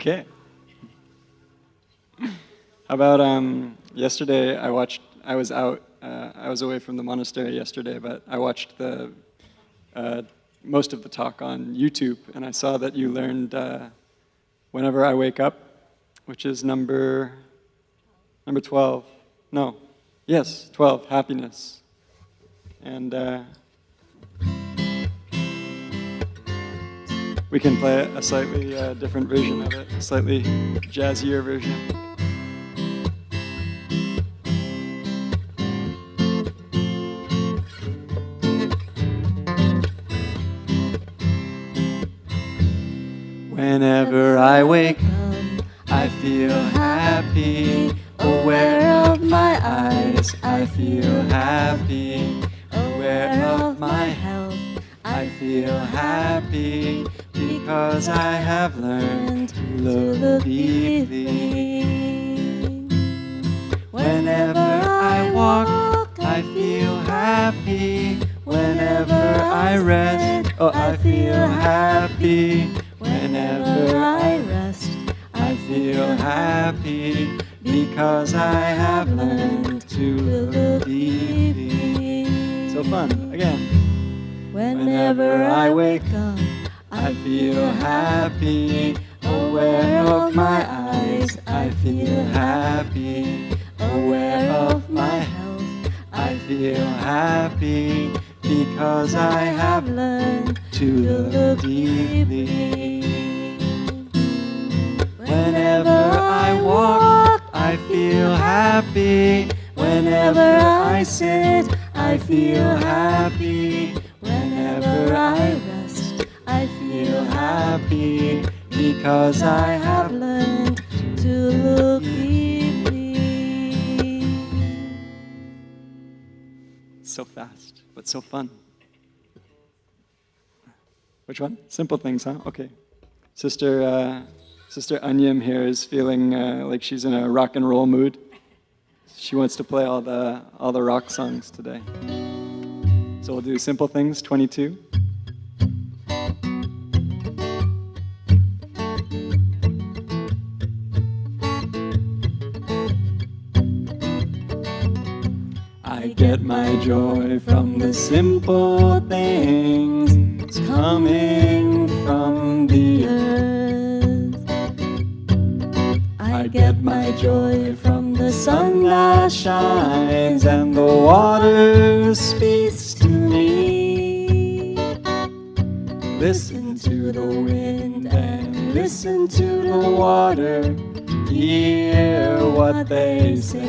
Okay. How about yesterday? I was away from the monastery yesterday, but I watched the most of the talk on YouTube, and I saw that you learned "Whenever I Wake Up," which is number 12. No, yes, 12. Happiness, and we can play a slightly different version of it, a slightly jazzier version. Whenever I wake up, I feel happy. Aware of my eyes, I feel happy. Aware of my health, I feel happy. Because I have learned to look deeply. Whenever I walk, I feel happy. Whenever I rest, I feel happy. Whenever I rest, I feel happy. Because I have learned to look deeply. So fun, again. Whenever I wake up, I feel happy. Aware of my eyes, I feel happy. Aware of my health, I feel happy. Because I have learned to look deeply. Whenever I walk, I feel happy. Whenever I sit, I feel happy. Whenever I rest, I feel happy. Because I have learned to look deeply. So fast, but so fun. Which one? Simple things, huh? Okay. Sr.Đẳng Nghiêm here is feeling like she's in a rock and roll mood. She wants to play all the rock songs today. So we'll do Simple Things 22. I get my joy from the simple things coming from the earth. I get my joy from the sun that shines and the water speaks to me. Listen to the wind and listen to the water. Hear what they say.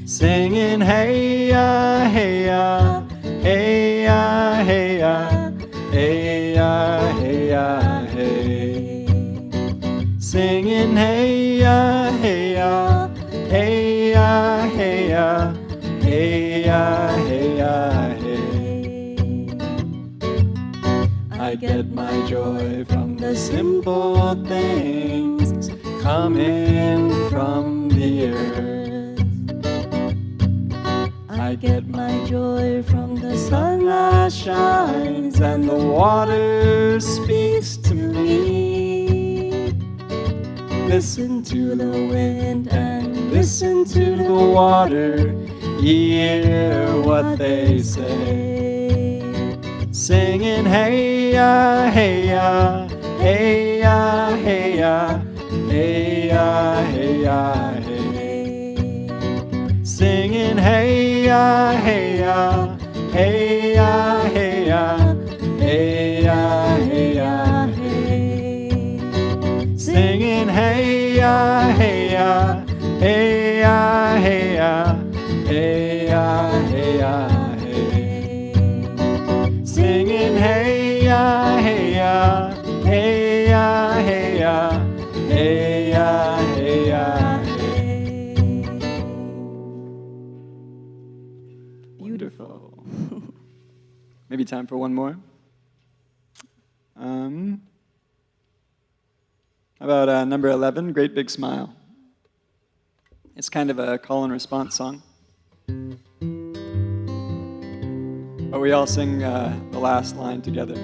Singing hey ya, hey ya, hey ya, hey ya, hey ya, hey ya, hey. Singing hey ya, hey ya, hey ya, hey ya, hey ya, hey ya, hey. I get my joy from the simple things coming from the earth. I get my joy from the sun that shines and the water speaks to me. Listen to the wind and listen to the water. Hear what they say. Singing hey ya, hey ya, hey ya, hey ya, hey ya, hey ya, hey. Singing hey ya, hey ya, hey ya, hey ya, hey ya, hey ya, hey. Singing hey ya, hey ya, hey ya, hey ya, hey ya, hey ya, hey. Singing hey ya, hey ya, hey ya, hey ya, hey ya, hey ya, hey. Beautiful. Maybe time for one more. How about number 11, Great Big Smile. It's kind of a call and response song. But we all sing the last line together.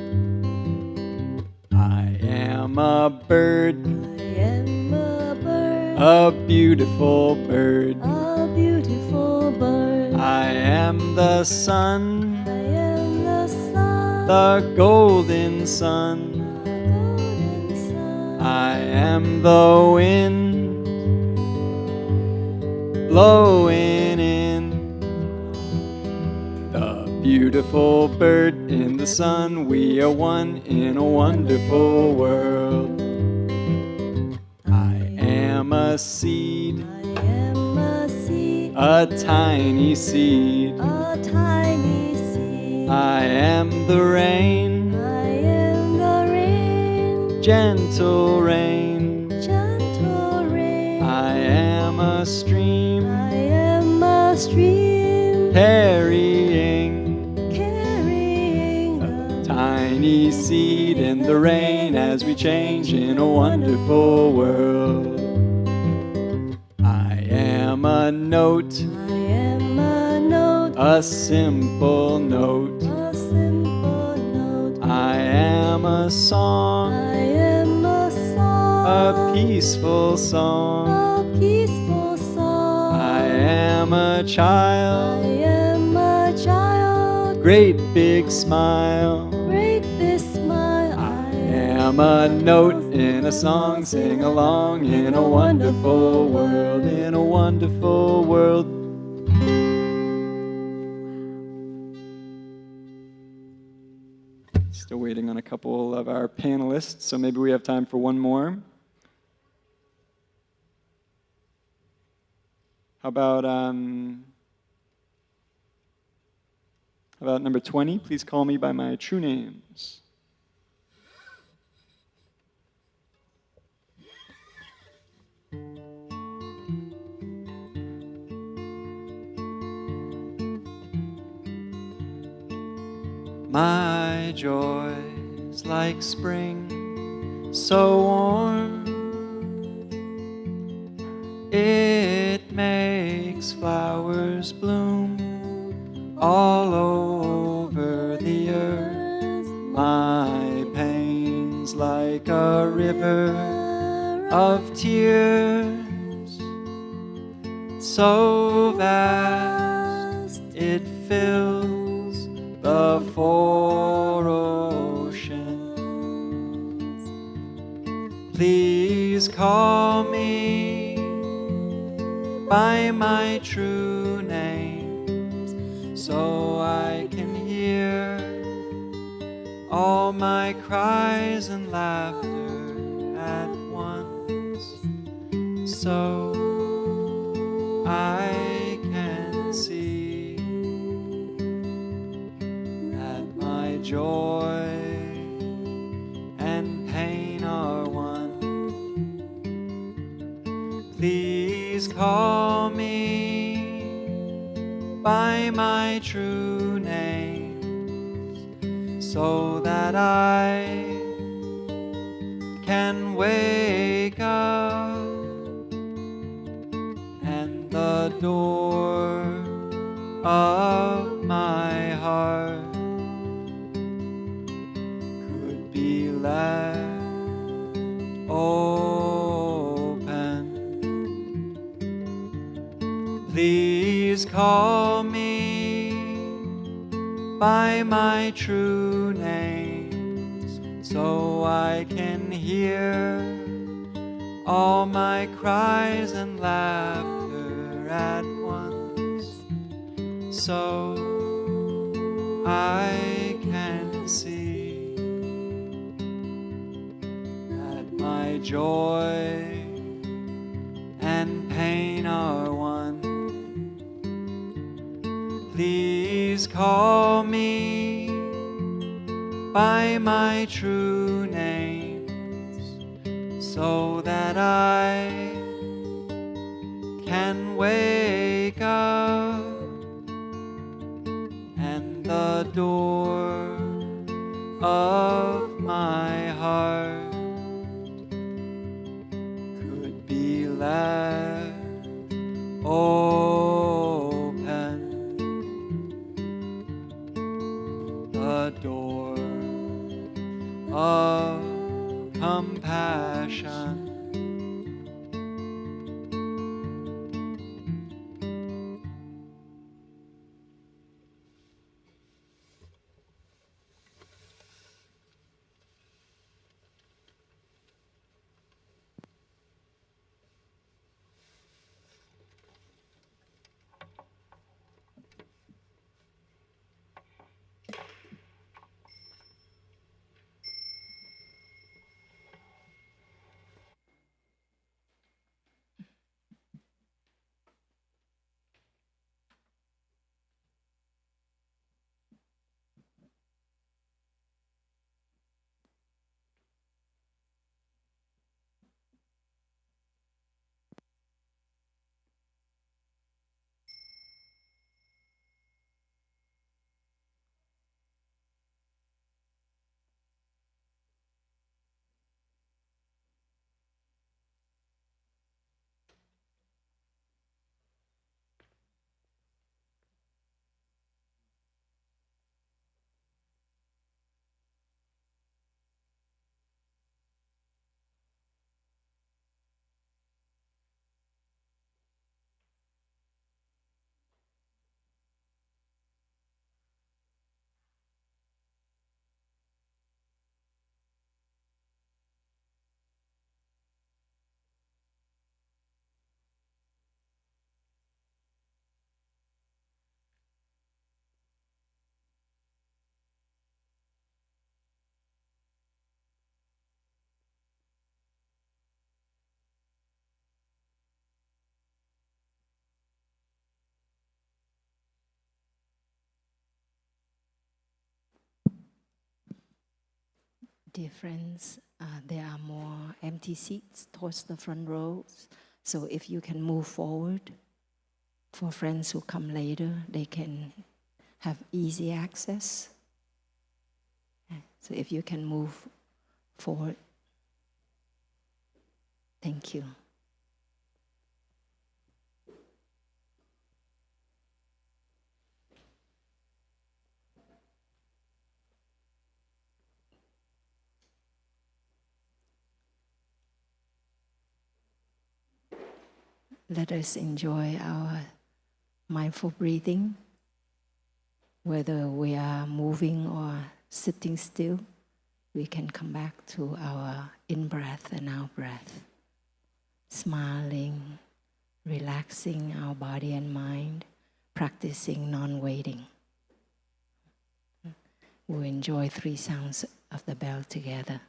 I am am a bird, I am a bird, a beautiful bird. a beautiful bird. I am the sun, I am the sun, the golden sun. the golden sun. I am the wind blowing in. The beautiful bird in the sun. We are one in a wonderful world. I am a seed, I am a seed, a tiny seed. a tiny seed. I am the rain, I am the rain, gentle rain. gentle rain. I am a stream, I am a stream, carrying carrying a the tiny seed in the rain as we change in a wonderful world. I am a note, I am a note, a simple note. a simple note. I am a song, I am a song, a peaceful song. a peaceful song. I am a I child, am a child, great big smile. great big smile. I am a note in a song, sing along in a wonderful world, in a wonderful world. Still waiting on a couple of our panelists, so maybe we have time for one more. How about number 20? Please call me by my true names. My joy's like spring, so warm. It makes flowers bloom all over the earth. My pain's like a river of tears, so vast it fills the four oceans. Please call me by my true names, so I can hear all my cries and laughter at once, so I can see that my joy and pain are one. Please call me by my true names, so that I can wake up and the door of my heart could be left open. Please call me by my true names, so I can hear all my cries and laughter at once, so I can see that my joy and pain are one. Please call me by my true names, so that I can wake up and the door of my heart could be left open. The door of compassion Dear friends, there are more empty seats towards the front rows. So if you can move forward, for friends who come later, they can have easy access. So if you can move forward, thank you. Let us enjoy our mindful breathing, whether we are moving or sitting still. We can come back to our in-breath and out-breath, smiling, relaxing our body and mind, practicing non-waiting. We'll enjoy 3 sounds of the bell together.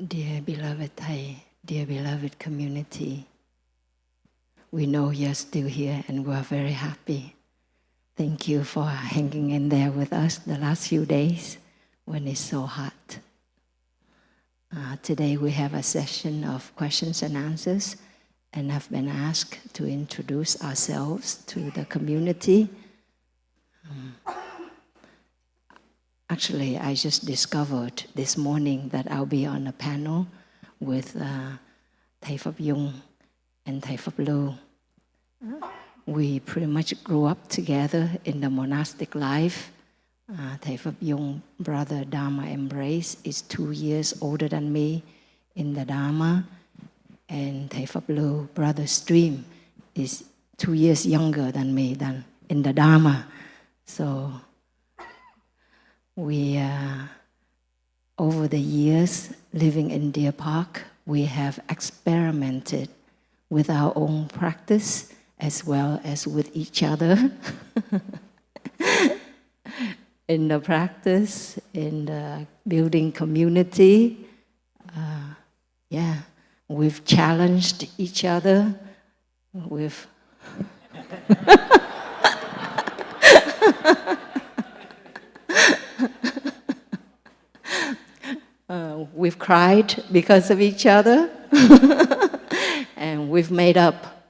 Dear beloved Thầy, dear beloved community, we know you're still here and we're very happy. Thank you for hanging in there with us the last few days. when it's so hot. Today we have a session of questions and answers, and I've been asked to introduce ourselves to the community. Actually, I just discovered this morning that I'll be on a panel with Thầy Pháp Dung and Thầy Pháp Lưu. We pretty much grew up together in the monastic life. Thầy Pháp Dung, brother Dharma Embrace, is 2 years older than me in the Dharma. And Thầy Pháp Lưu, brother Stream, is 2 years younger than me in the Dharma. So we, over the years, living in Deer Park, we have experimented with our own practice as well as with each other. In the practice, in the building community, we've challenged each other. We've we've cried because of each other, and we've made up.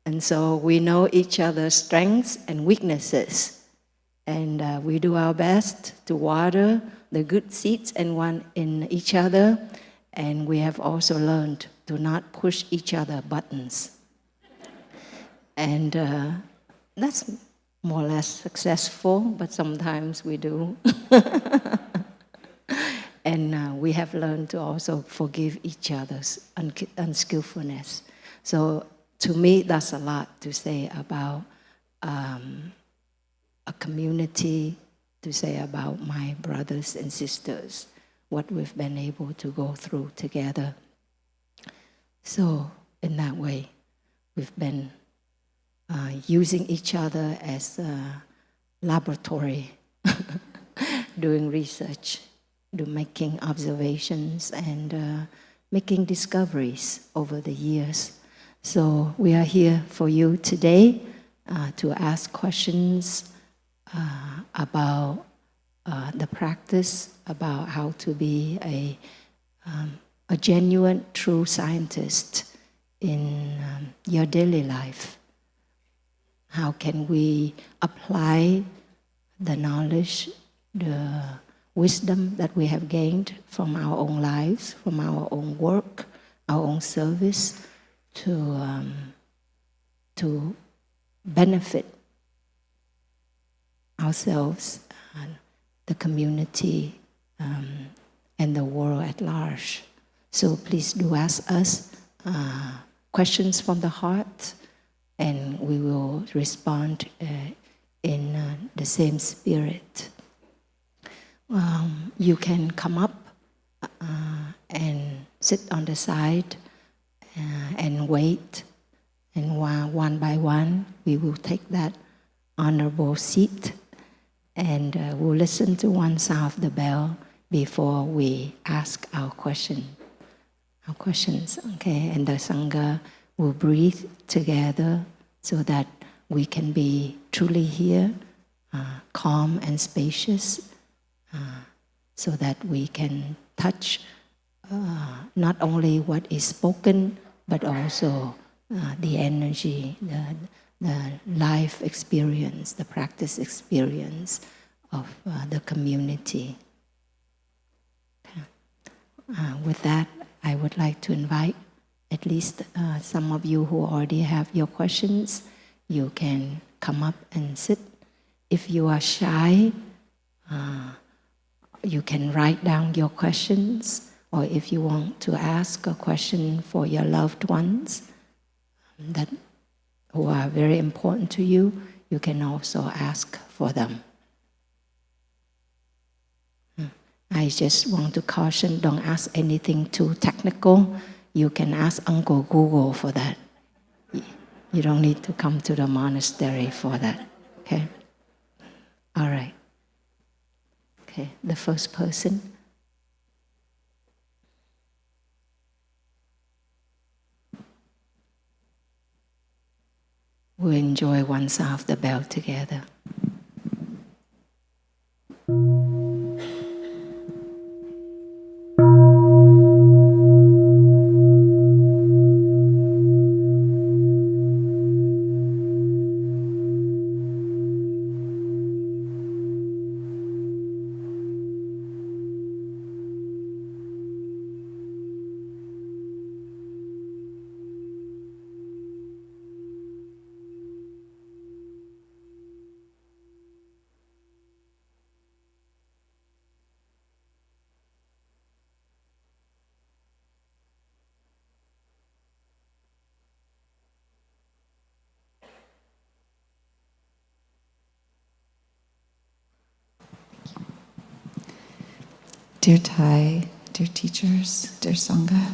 And so we know each other's strengths and weaknesses. And we do our best to water the good seeds in each other. And we have also learned to not push each other buttons. And that's more or less successful, but sometimes we do. And we have learned to also forgive each other's unskillfulness. So to me, that's a lot to say about a community, to say about my brothers and sisters, what we've been able to go through together. So in that way, we've been using each other as a laboratory, doing research, making observations and making discoveries over the years. So we are here for you today to ask questions about the practice, about how to be a genuine, true scientist in your daily life. How can we apply the knowledge, the wisdom that we have gained from our own lives, from our own work, our own service, to benefit ourselves, the community, and the world at large. So please do ask us questions from the heart, and we will respond in the same spirit. You can come up and sit on the side and wait, and one by one we will take that honorable seat, and we'll listen to one sound of the bell before we ask our questions. Okay, and the Sangha will breathe together so that we can be truly here, calm and spacious, so that we can touch not only what is spoken, but also the energy, the life experience, the practice experience of the community. With that, I would like to invite at least some of you who already have your questions. You can come up and sit. If you are shy, you can write down your questions, or if you want to ask a question for your loved ones who are very important to you, you can also ask for them. I just want to caution, don't ask anything too technical. You can ask Uncle Google for that. You don't need to come to the monastery for that, okay? All right. Okay, the first person. We'll enjoy one sound of the bell together. Dear Thai, dear teachers, dear Sangha,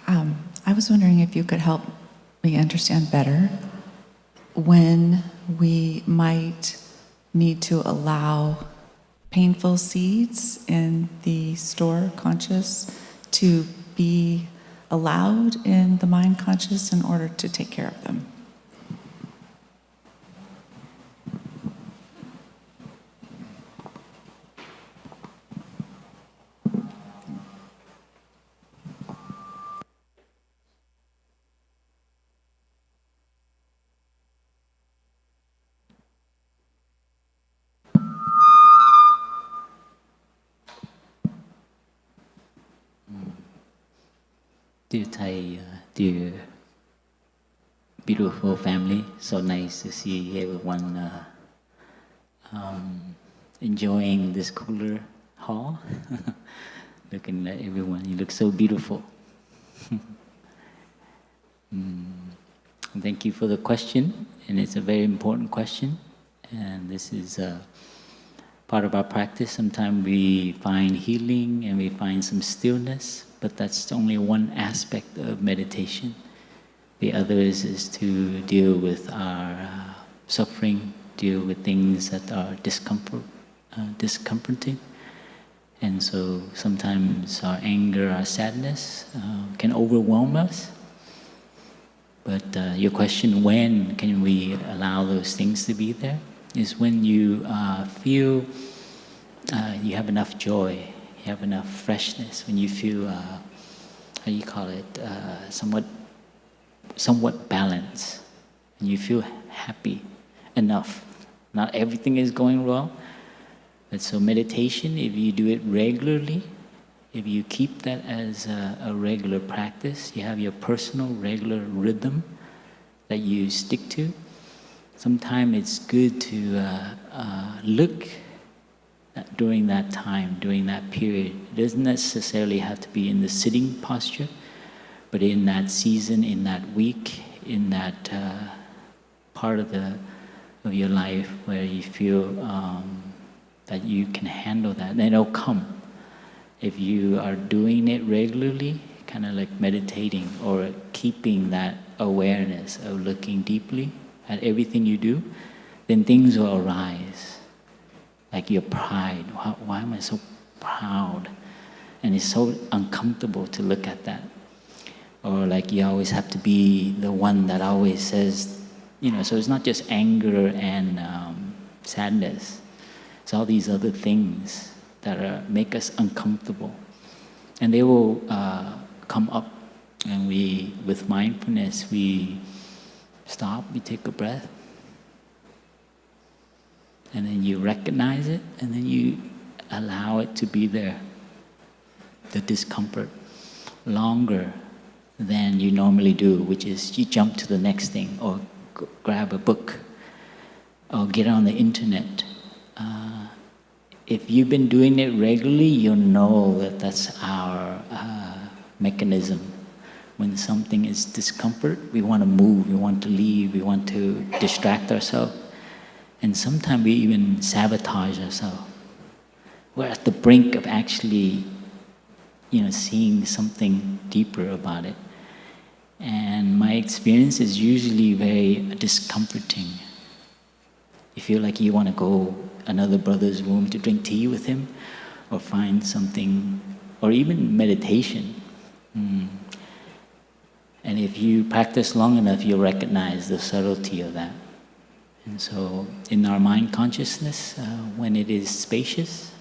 I was wondering if you could help me understand better when we might need to allow painful seeds in the store conscious to be allowed in the mind conscious in order to take care of them. Dear Thai, dear beautiful family, so nice to see everyone enjoying this cooler hall. Looking at everyone, you look so beautiful. Thank you for the question, and it's a very important question. And this is part of our practice. Sometimes we find healing and we find some stillness, but that's only one aspect of meditation. The other is to deal with our suffering, deal with things that are discomforting. And so sometimes our anger, our sadness can overwhelm us. But your question, when can we allow those things to be there, is when you feel you have enough joy, you have enough freshness, when you feel, somewhat balanced, and you feel happy enough. Not everything is going well, but so meditation, if you do it regularly, if you keep that as a regular practice, you have your personal regular rhythm that you stick to. Sometimes it's good to look during that time, during that period. It doesn't necessarily have to be in the sitting posture, but in that season, in that week, in that part of your life where you feel that you can handle that, then it'll come. If you are doing it regularly, kind of like meditating or keeping that awareness of looking deeply at everything you do, then things will arise. Like your pride. Why am I so proud? And it's so uncomfortable to look at that. Or like you always have to be the one that always says, so it's not just anger and sadness. It's all these other things that make us uncomfortable. And they will come up. And with mindfulness, we stop, we take a breath. And then you recognize it, and then you allow it to be there. The discomfort, longer than you normally do, which is you jump to the next thing, or grab a book, or get on the internet. If you've been doing it regularly, you'll know that that's our mechanism. When something is discomfort, we want to move, we want to leave, we want to distract ourselves. And sometimes we even sabotage ourselves. We're at the brink of actually, seeing something deeper about it. And my experience is usually very discomforting. You feel like you want to go another brother's room to drink tea with him, or find something, or even meditation. And if you practice long enough, you'll recognize the subtlety of that. And so in our mind consciousness, when it is spacious,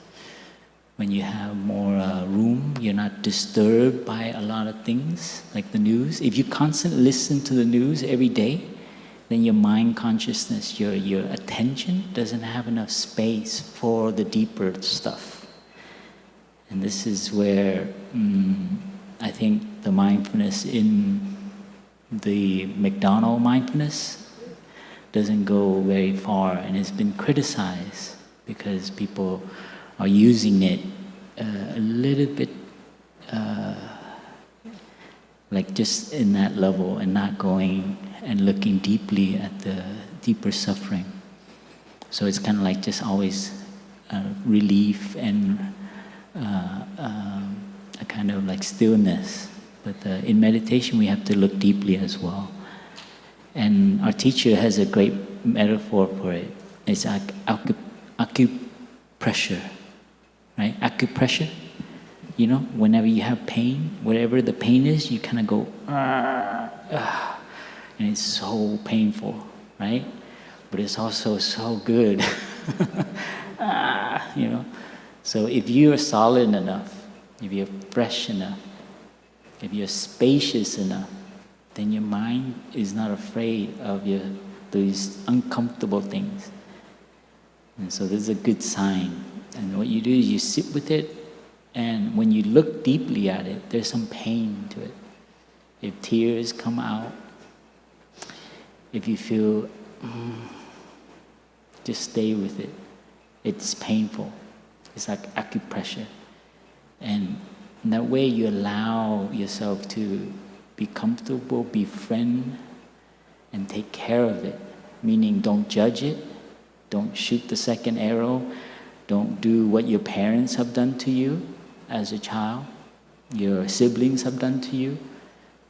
when you have more room, you're not disturbed by a lot of things, like the news. If you constantly listen to the news every day, then your mind consciousness, your attention doesn't have enough space for the deeper stuff. And this is where I think the mindfulness in the McDonald mindfulness doesn't go very far, and it's been criticized because people are using it a little bit like just in that level, and not going and looking deeply at the deeper suffering. So it's kind of like just always relief and a kind of like stillness. But in meditation, we have to look deeply as well. And our teacher has a great metaphor for it. It's acupressure, right? Acupressure. You know, whenever you have pain, whatever the pain is, you kind of go, and it's so painful, right? But it's also so good, you know. So if you're solid enough, if you're fresh enough, if you're spacious enough, then your mind is not afraid of these uncomfortable things. And so this is a good sign. And what you do is you sit with it, and when you look deeply at it, there's some pain to it. If tears come out, if you feel, just stay with it. It's painful. It's like acupressure. And in that way, you allow yourself to be comfortable, befriend, and take care of it. Meaning, don't judge it. Don't shoot the second arrow. Don't do what your parents have done to you as a child, your siblings have done to you,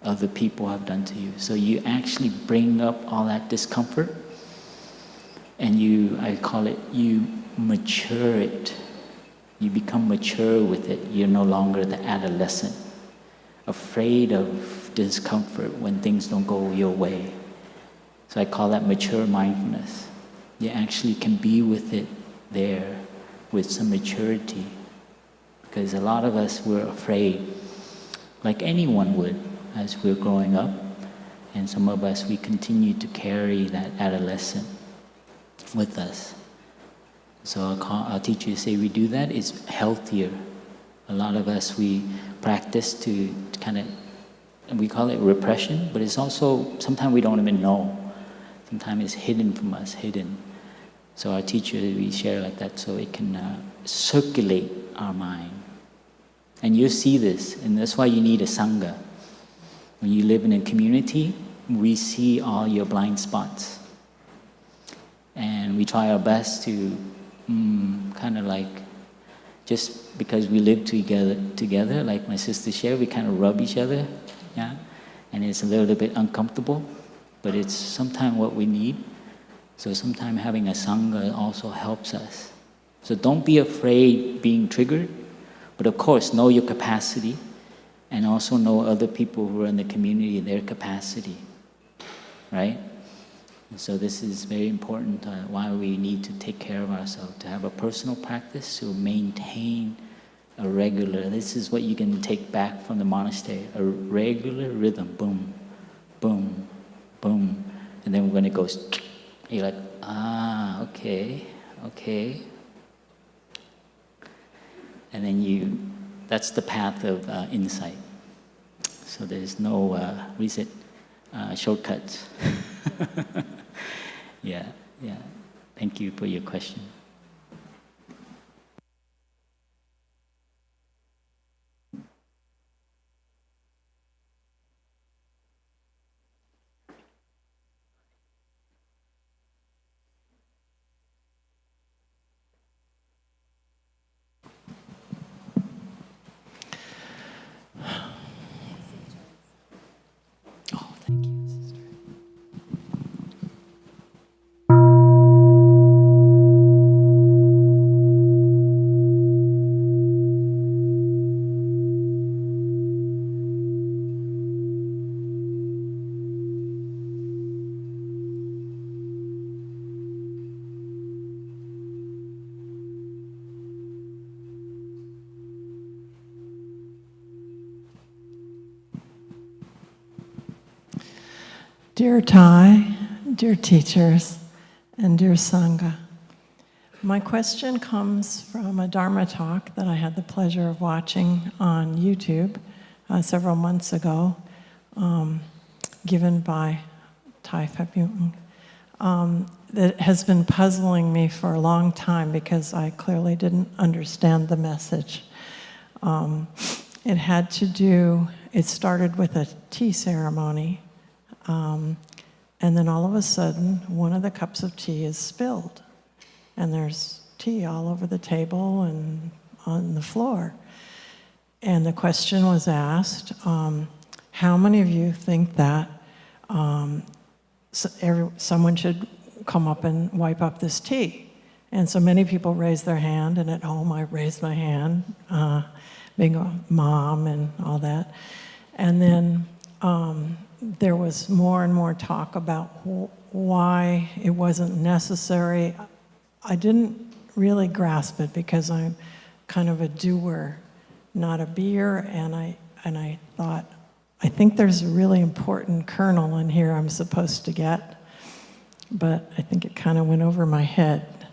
other people have done to you. So you actually bring up all that discomfort, and I call it, you mature it. You become mature with it. You're no longer the adolescent, afraid of discomfort when things don't go your way. So I call that mature mindfulness. You actually can be with it there with some maturity. Because a lot of us were afraid, like anyone would, as we're growing up. And some of us, we continue to carry that adolescent with us. So our teachers say we do that, it's healthier. A lot of us, we practice to kind of, we call it repression, but it's also, sometimes we don't even know. Sometimes it's hidden from us, hidden. So our teacher, we share like that so it can circulate our mind. And you see this, and that's why you need a Sangha. When you live in a community, we see all your blind spots. And we try our best to kind of like, just because we live together, like my sister shared, we kind of rub each other, yeah? And it's a little bit uncomfortable, but it's sometimes what we need. So sometimes having a Sangha also helps us. So don't be afraid being triggered, but of course know your capacity, and also know other people who are in the community, their capacity, right? And so this is very important, why we need to take care of ourselves, to have a personal practice, to maintain a regular, this is what you can take back from the monastery, a regular rhythm, boom, boom, boom, and then when it goes, you're like, okay. And then that's the path of insight. So there's no shortcuts. Yeah. Thank you for your question. Dear Thai, dear teachers, and dear Sangha, my question comes from a Dharma talk that I had the pleasure of watching on YouTube several months ago, given by Pháp Dung, that has been puzzling me for a long time because I clearly didn't understand the message. It started with a tea ceremony, and then all of a sudden, one of the cups of tea is spilled. And there's tea all over the table and on the floor. And the question was asked, how many of you think that someone should come up and wipe up this tea? And so many people raised their hand, and at home I raised my hand, being a mom and all that. And then there was more and more talk about why it wasn't necessary. I didn't really grasp it because I'm kind of a doer, not a beer, and I thought, I think there's a really important kernel in here I'm supposed to get, but I think it kind of went over my head.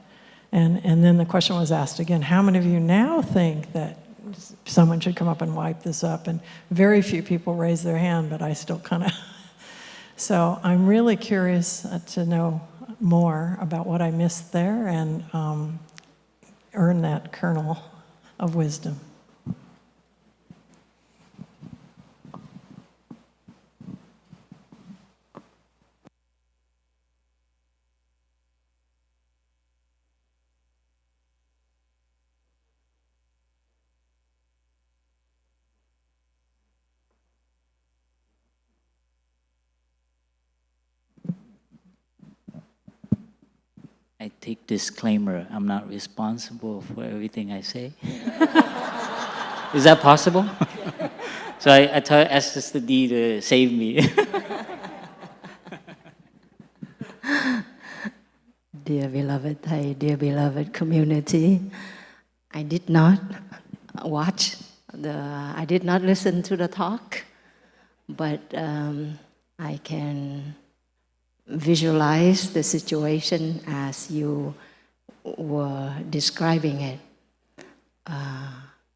And then the question was asked again, how many of you now think that someone should come up and wipe this up? And very few people raised their hand, but I still kind of... So I'm really curious to know more about what I missed there and earn that kernel of wisdom. I take disclaimer, I'm not responsible for everything I say. Is that possible? So I asked Sister D to save me. Dear beloved Thầy, dear beloved community, I did not watch I did not listen to the talk, but I can visualize the situation as you were describing it,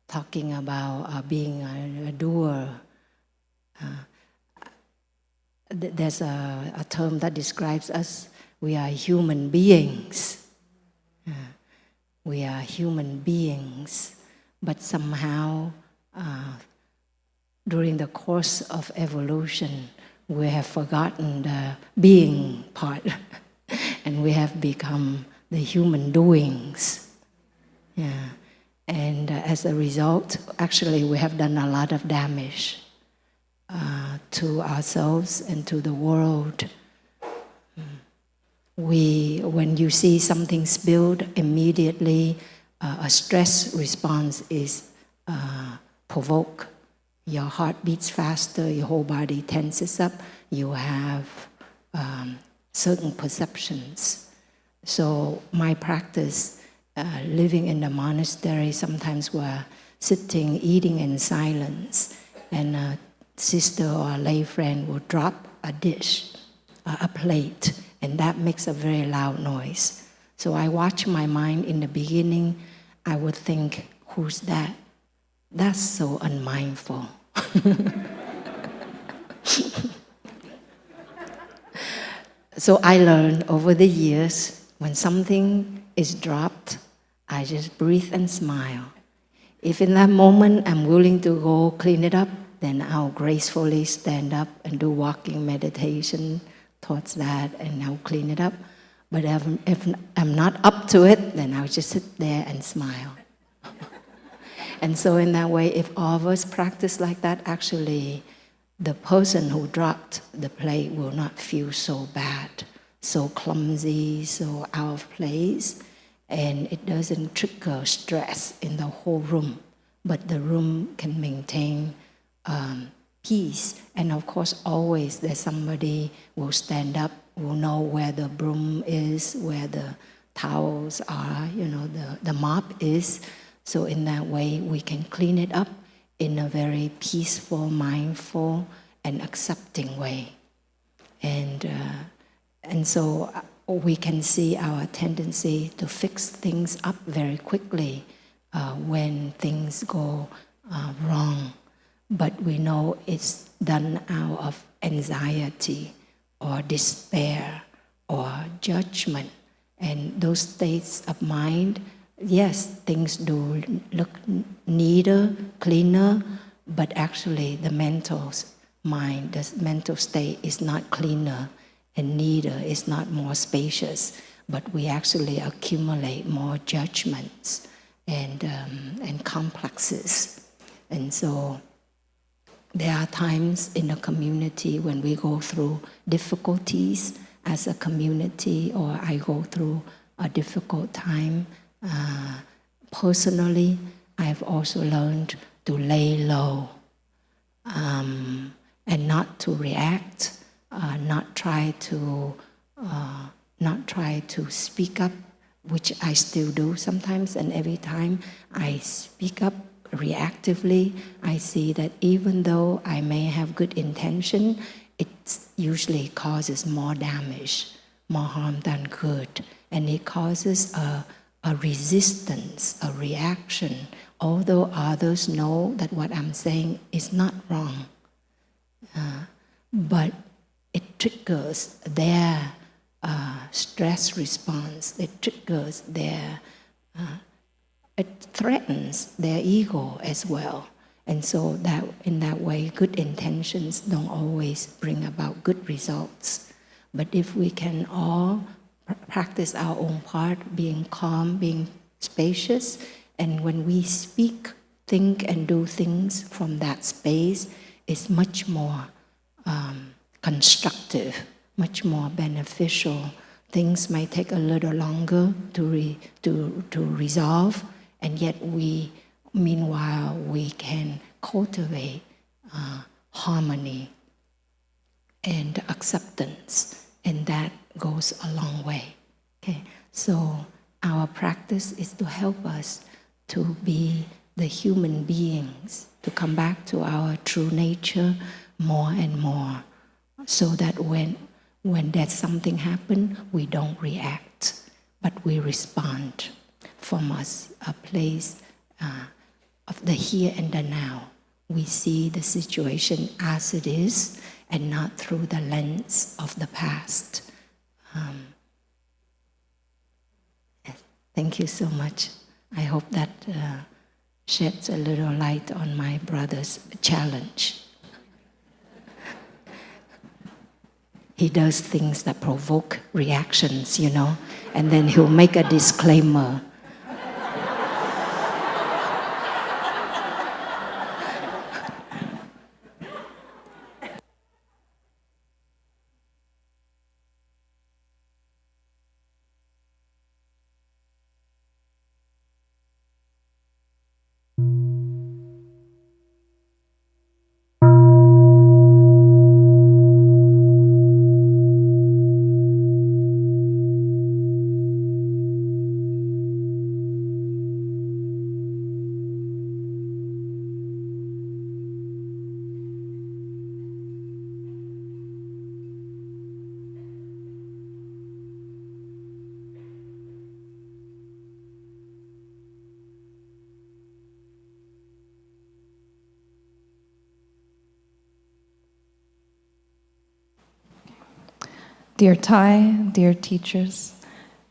talking about being a doer. There's a term that describes us. We are human beings. We are human beings, but somehow during the course of evolution, we have forgotten the being part and we have become the human doings. Yeah. And as a result, actually we have done a lot of damage to ourselves and to the world. When you see something spilled, immediately a stress response is provoked. Your heart beats faster, your whole body tenses up, you have certain perceptions. So my practice, living in the monastery, sometimes we're sitting, eating in silence, and a sister or a lay friend will drop a dish, a plate, and that makes a very loud noise. So I watch my mind. In the beginning, I would think, who's that? That's so unmindful. So I learned over the years, when something is dropped, I just breathe and smile. If in that moment I'm willing to go clean it up, then I'll gracefully stand up and do walking meditation towards that, and I'll clean it up. But if I'm not up to it, then I'll just sit there and smile. And so in that way, if all of us practice like that, actually the person who dropped the plate will not feel so bad, so clumsy, so out of place, and it doesn't trigger stress in the whole room, but the room can maintain peace. And of course, always there's somebody will stand up, will know where the broom is, where the towels are, the mop is. So in that way, we can clean it up in a very peaceful, mindful, and accepting way. And so we can see our tendency to fix things up very quickly when things go wrong. But we know it's done out of anxiety or despair or judgment. And those states of mind, yes, things do look neater, cleaner, but actually the mental mind, the mental state is not cleaner and neater, it's not more spacious, but we actually accumulate more judgments and praxis. And so there are times in a community when we go through difficulties as a community, or I go through a difficult time. Personally, I've also learned to lay low and not to react, not try to speak up, which I still do sometimes. And every time I speak up reactively, I see that even though I may have good intention, it usually causes more damage, more harm than good. And it causes a resistance, a reaction, although others know that what I'm saying is not wrong. But it triggers their stress response, it triggers their, it threatens their ego as well. And so that in that way, good intentions don't always bring about good results. But if we can all practice our own part, being calm, being spacious, and when we speak, think, and do things from that space, it's much more constructive, much more beneficial. Things might take a little longer to resolve, and yet meanwhile, we can cultivate harmony and acceptance, and that goes a long way. Okay, so our practice is to help us to be the human beings, to come back to our true nature more and more, so that when there's something happen, we don't react, but we respond from a place of the here and the now. We see the situation as it is and not through the lens of the past. Thank you so much. I hope that sheds a little light on my brother's challenge. He does things that provoke reactions, and then he'll make a disclaimer. Dear Thai, dear teachers,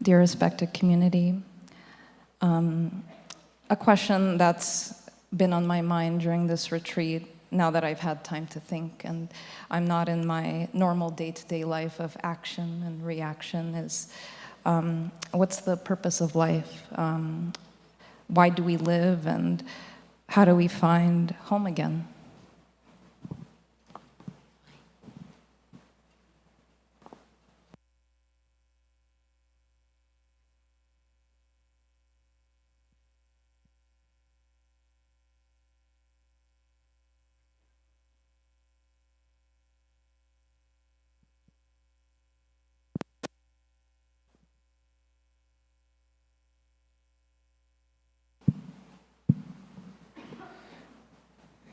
dear respected community, a question that's been on my mind during this retreat, now that I've had time to think, and I'm not in my normal day-to-day life of action and reaction, is what's the purpose of life? Why do we live, and how do we find home again?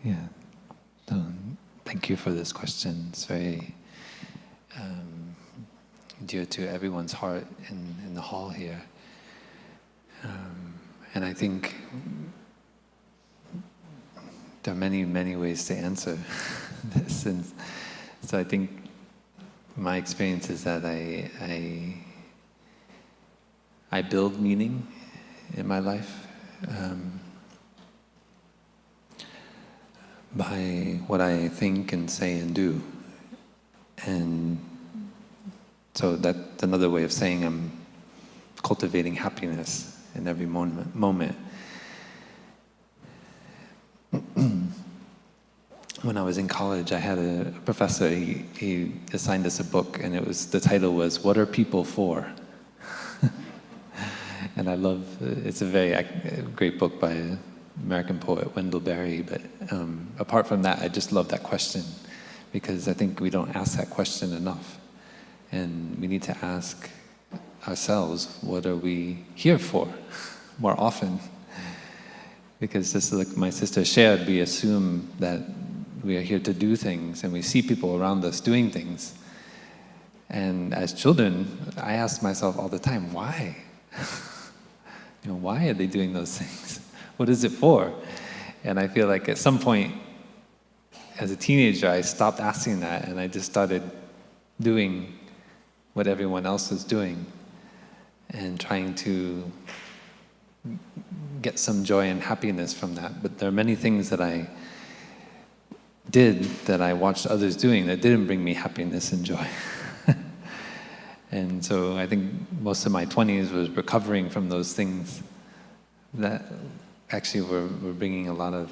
Yeah, thank you for this question. It's very dear to everyone's heart in the hall here. And I think there are many, many ways to answer this. And so I think my experience is that I build meaning in my life by what I think and say and do. And so that's another way of saying I'm cultivating happiness in every moment. when I was in college, I had a professor, he assigned us a book, and the title was, "What Are People For?" And I love, it's a very great book by an American poet, Wendell Berry, but apart from that, I just love that question, because I think we don't ask that question enough. And we need to ask ourselves, what are we here for, more often? Because just like my sister shared, we assume that we are here to do things, and we see people around us doing things. And as children, I ask myself all the time, why? Why are they doing those things? What is it for? And I feel like at some point, as a teenager, I stopped asking that, and I just started doing what everyone else was doing, and trying to get some joy and happiness from that. But there are many things that I did that I watched others doing that didn't bring me happiness and joy. And so I think most of my 20s was recovering from those things that actually were bringing a lot of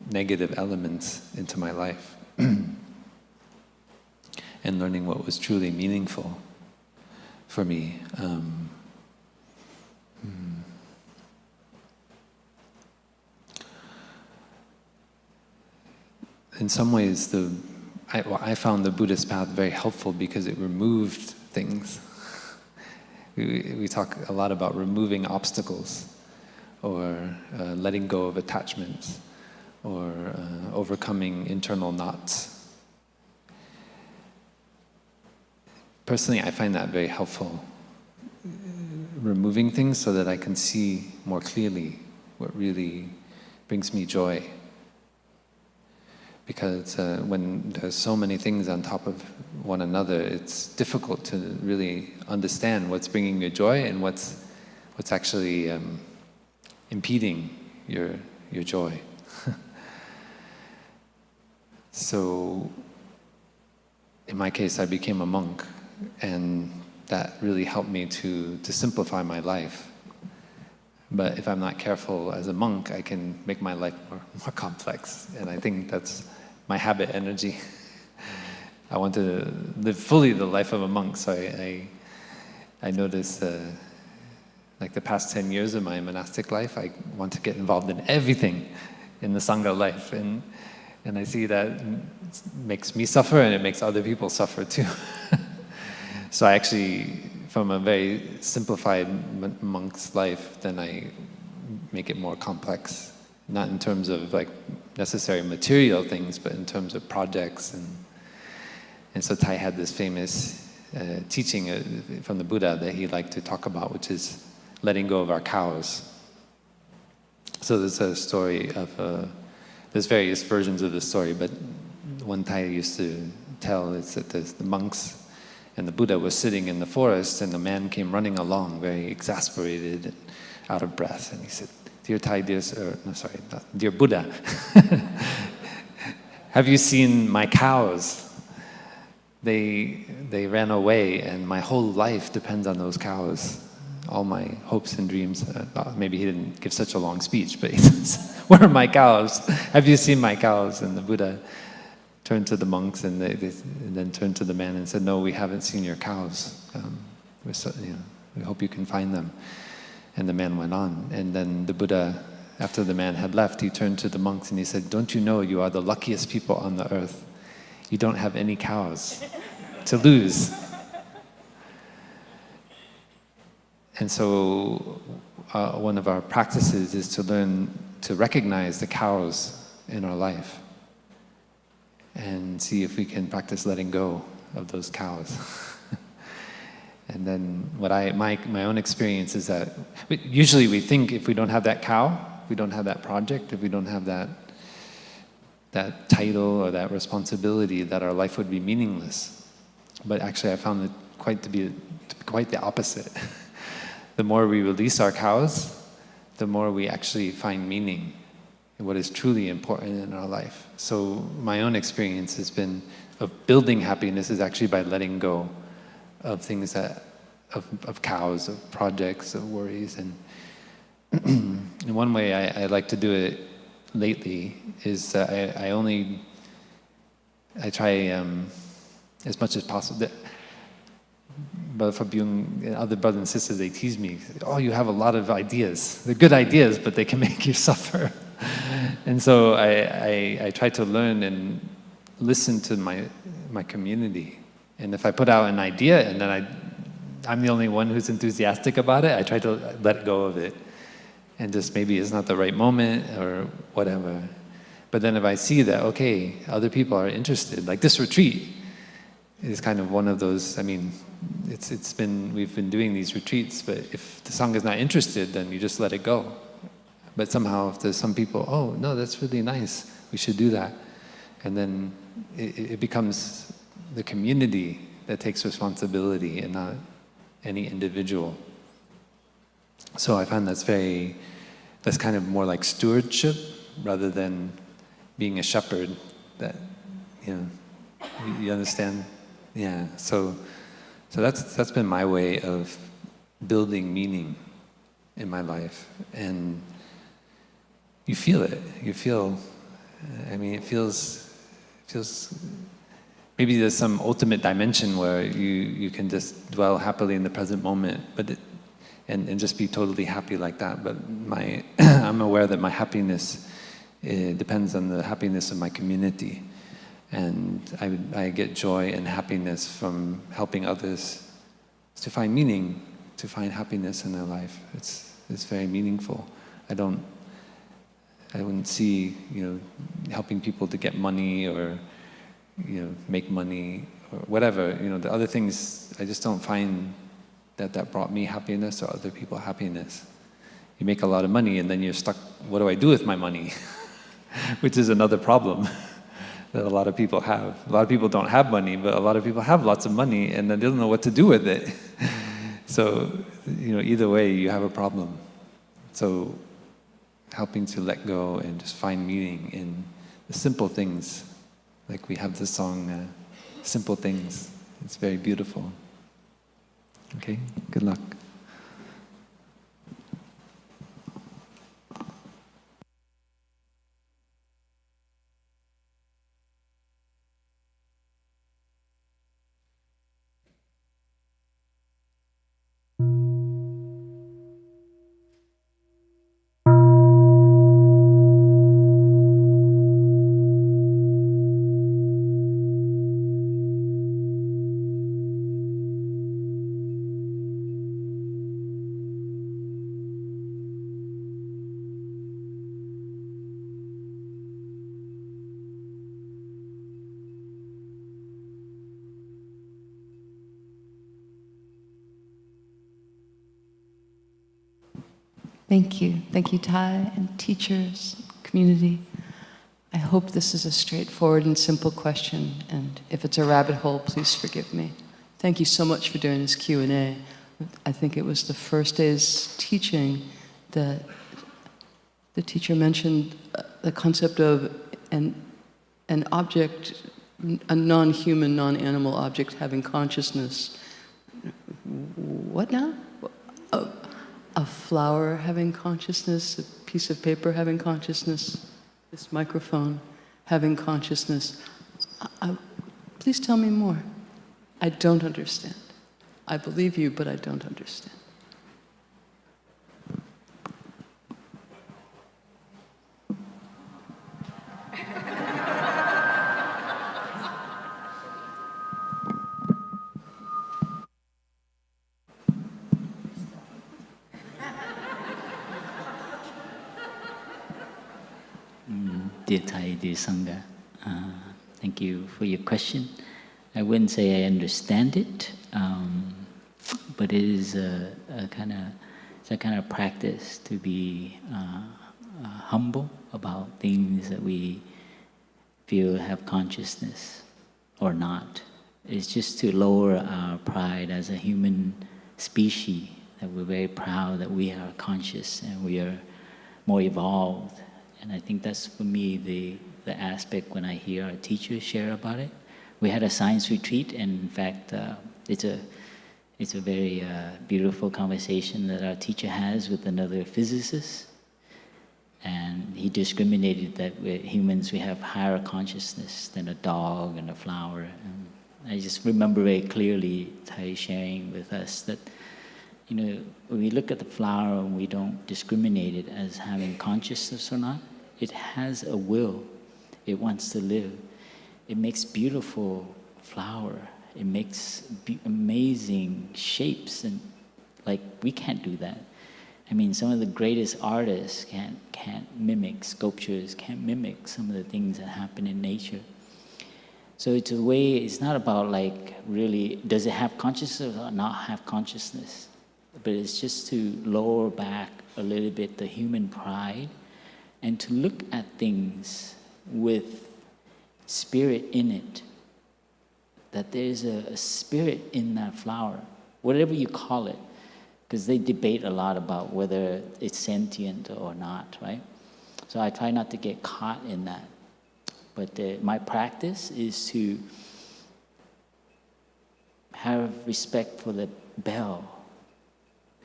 negative elements into my life. And learning what was truly meaningful for me. In some ways, I found the Buddhist path very helpful because it removed things. We talk a lot about removing obstacles, or letting go of attachments, or overcoming internal knots. Personally, I find that very helpful. Removing things so that I can see more clearly what really brings me joy. Because when there's so many things on top of one another, it's difficult to really understand what's bringing you joy and what's actually impeding your joy. So, in my case, I became a monk, and that really helped me to simplify my life. But if I'm not careful as a monk, I can make my life more complex, and I think that's my habit energy. I want to live fully the life of a monk, so I notice like the past 10 years of my monastic life, I want to get involved in everything in the Sangha life, and I see that makes me suffer and it makes other people suffer too. So I actually, from a very simplified monk's life, then I make it more complex. Not in terms of like necessary material things, but in terms of projects. And so Thai had this famous teaching from the Buddha that he liked to talk about, which is letting go of our cows. So there's a story of, there's various versions of the story, but one Thai used to tell is that the monks and the Buddha were sitting in the forest, and a man came running along, very exasperated and out of breath, and he said, "Dear Thai, dear Buddha, have you seen my cows? They ran away, and my whole life depends on those cows. All my hopes and dreams." Maybe he didn't give such a long speech, but he says, "Where are my cows? Have you seen my cows?" And the Buddha turned to the monks, and then turned to the man and said, "No, we haven't seen your cows. We hope you can find them." And the man went on. And then the Buddha, after the man had left, he turned to the monks and he said, "Don't you know you are the luckiest people on the earth? You don't have any cows to lose." And so one of our practices is to learn to recognize the cows in our life and see if we can practice letting go of those cows. And then my own experience is that usually we think if we don't have that cow, if we don't have that project, if we don't have that title or that responsibility, that our life would be meaningless. But actually I found it to be quite the opposite. The more we release our cows, the more we actually find meaning in what is truly important in our life. So my own experience has been of building happiness is actually by letting go of things of cows, of projects, of worries. And in one way I like to do it lately is I only I try as much as possible. Br.Phap and other brothers and sisters, they tease me, oh, you have a lot of ideas. They're good ideas, but they can make you suffer. And so I try to learn and listen to my community. And if I put out an idea and then I'm the only one who's enthusiastic about it, I try to let go of it. And just maybe it's not the right moment or whatever. But then if I see that, okay, other people are interested, like this retreat is kind of one of those, I mean, we've been doing these retreats, but if the Sangha is not interested, then you just let it go. But somehow if there's some people, oh, no, that's really nice, we should do that. And then it becomes the community that takes responsibility and not any individual. So I find that's kind of more like stewardship rather than being a shepherd. That, you understand? Yeah. So that's been my way of building meaning in my life, and you feel it. You feel. I mean, it feels. Maybe there's some ultimate dimension where you can just dwell happily in the present moment, and just be totally happy like that. But I'm aware that my happiness depends on the happiness of my community, and I get joy and happiness from helping others to find meaning, to find happiness in their life. It's very meaningful. I wouldn't see helping people to get money or make money or whatever. The other things, I just don't find that brought me happiness or other people happiness. You make a lot of money and then you're stuck, what do I do with my money? Which is another problem that a lot of people have. A lot of people don't have money, but a lot of people have lots of money and they don't know what to do with it. So, either way, you have a problem. So, helping to let go and just find meaning in the simple things. Like we have this song, Simple Things. It's very beautiful. Okay, good luck. Thank you. Thank you, Thai, and teachers, community. I hope this is a straightforward and simple question, and if it's a rabbit hole, please forgive me. Thank you so much for doing this Q&A. I think it was the first day's teaching that the teacher mentioned the concept of an object, a non-human, non-animal object having consciousness. What now? A flower having consciousness, a piece of paper having consciousness, this microphone having consciousness. Please tell me more. I don't understand. I believe you, but I don't understand. Dear Thai, dear Sangha, thank you for your question. I wouldn't say I understand it, but it is a kind of practice to be humble about things that we feel have consciousness or not. It's just to lower our pride as a human species, that we're very proud that we are conscious and we are more evolved. And I think that's, for me, the aspect when I hear our teachers share about it. We had a science retreat, and in fact, it's a very beautiful conversation that our teacher has with another physicist. And he discriminated that humans, we have higher consciousness than a dog and a flower. And I just remember very clearly Thầy sharing with us that, when we look at the flower and we don't discriminate it as having consciousness or not, it has a will. It wants to live. It makes beautiful flower. It makes amazing shapes, and we can't do that. I mean, some of the greatest artists can't mimic sculptures, can't mimic some of the things that happen in nature. So it's a way, it's not about really, does it have consciousness or not have consciousness? But it's just to lower back a little bit the human pride and to look at things with spirit in it. That there's a spirit in that flower, whatever you call it. Because they debate a lot about whether it's sentient or not, right? So I try not to get caught in that. But my practice is to have respect for the bell,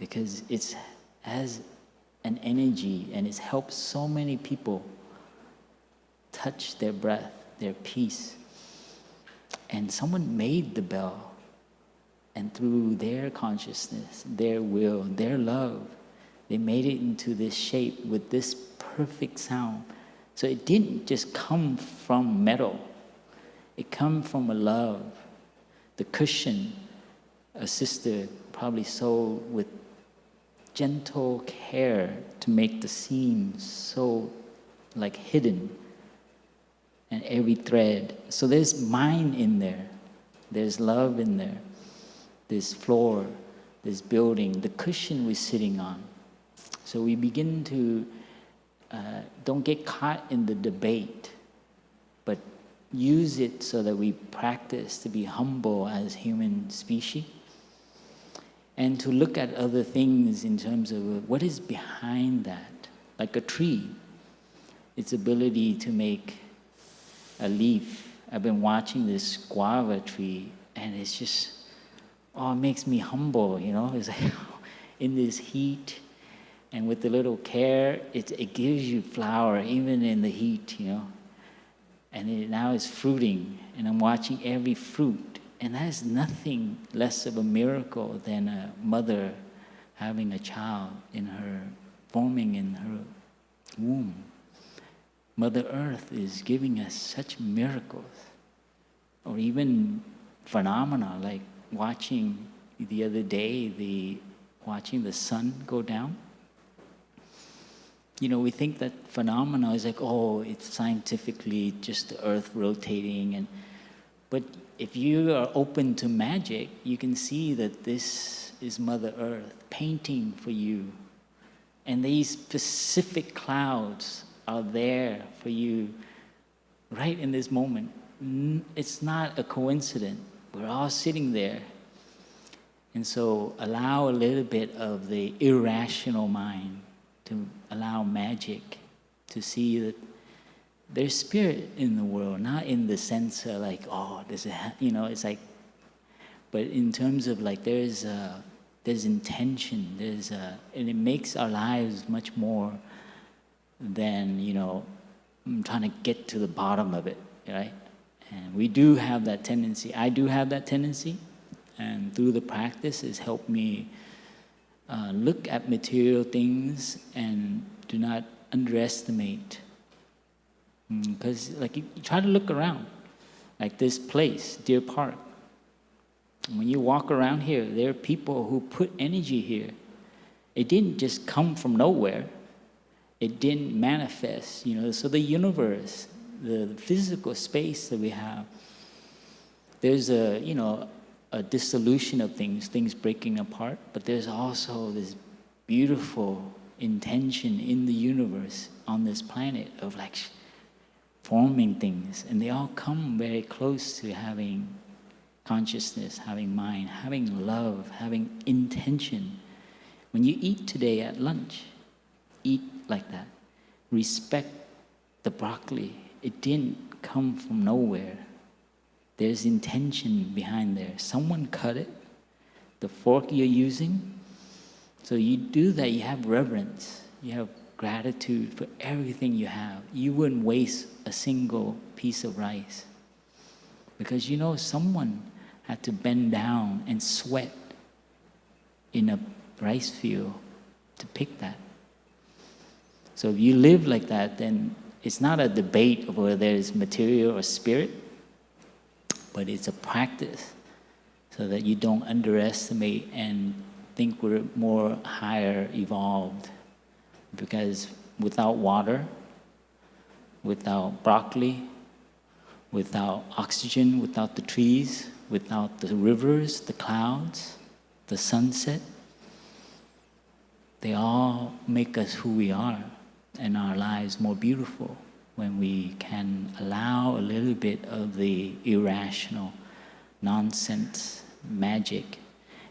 because it has an energy and it helps so many people touch their breath, their peace. And someone made the bell. And through their consciousness, their will, their love, they made it into this shape with this perfect sound. So it didn't just come from metal. It came from a love. The cushion, a sister probably sewed with gentle care to make the seams so hidden. And every thread. So there's mind in there. There's love in there. This floor, this building, the cushion we're sitting on. So we begin to don't get caught in the debate, but use it so that we practice to be humble as human species, and to look at other things in terms of what is behind that. Like a tree, its ability to make a leaf. I've been watching this guava tree, and it's just, it makes me humble, It's in this heat, and with a little care, it gives you flower even in the heat, And now it's fruiting, and I'm watching every fruit, and that is nothing less of a miracle than a mother having a child forming in her womb. Mother Earth is giving us such miracles, or even phenomena like watching the other day, watching the sun go down. We think that phenomena is it's scientifically just the earth rotating. But if you are open to magic, you can see that this is Mother Earth painting for you. And these specific clouds are there for you right in this moment. It's not a coincidence. We're all sitting there. And so allow a little bit of the irrational mind to allow magic to see that there's spirit in the world, not in the sense of does it it's but in terms of there's intention, and it makes our lives much more than, I'm trying to get to the bottom of it, right? And we do have that tendency. I do have that tendency. And through the practice, it's helped me look at material things and do not underestimate. Because you try to look around, like this place, Deer Park. When you walk around here, there are people who put energy here. It didn't just come from nowhere. It didn't manifest, So the universe, the physical space that we have, there's a dissolution of things breaking apart, but there's also this beautiful intention in the universe on this planet of forming things, and they all come very close to having consciousness, having mind, having love, having intention. When you eat today at lunch, eat like that. Respect the broccoli. It didn't come from nowhere. There's intention behind there. Someone cut it. The fork you're using. So you do that, you have reverence. You have gratitude for everything you have, you wouldn't waste a single piece of rice. Because you know someone had to bend down and sweat in a rice field to pick that. So if you live like that, then it's not a debate of whether it's material or spirit, but it's a practice so that you don't underestimate and think we're more higher evolved. Because without water, without broccoli, without oxygen, without the trees, without the rivers, the clouds, the sunset, they all make us who we are and our lives more beautiful when we can allow a little bit of the irrational, nonsense, magic.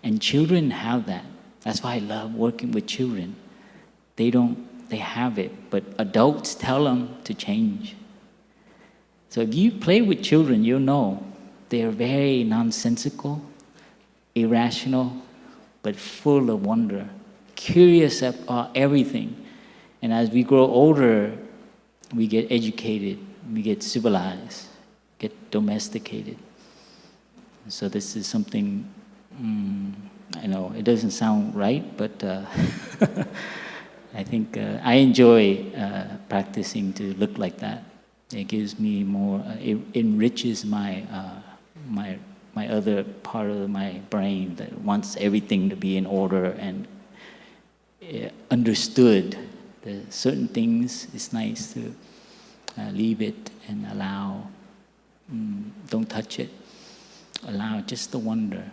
And children have that. That's why I love working with children. They have it, but adults tell them to change. So if you play with children, you'll know they're very nonsensical, irrational, but full of wonder, curious about everything. And as we grow older, we get educated, we get civilized, get domesticated. So this is something, I know it doesn't sound right, but I think I enjoy practicing to look like that. It gives me more, it enriches my other part of my brain that wants everything to be in order and understood. The certain things, it's nice to leave it and allow, don't touch it, allow just the wonder.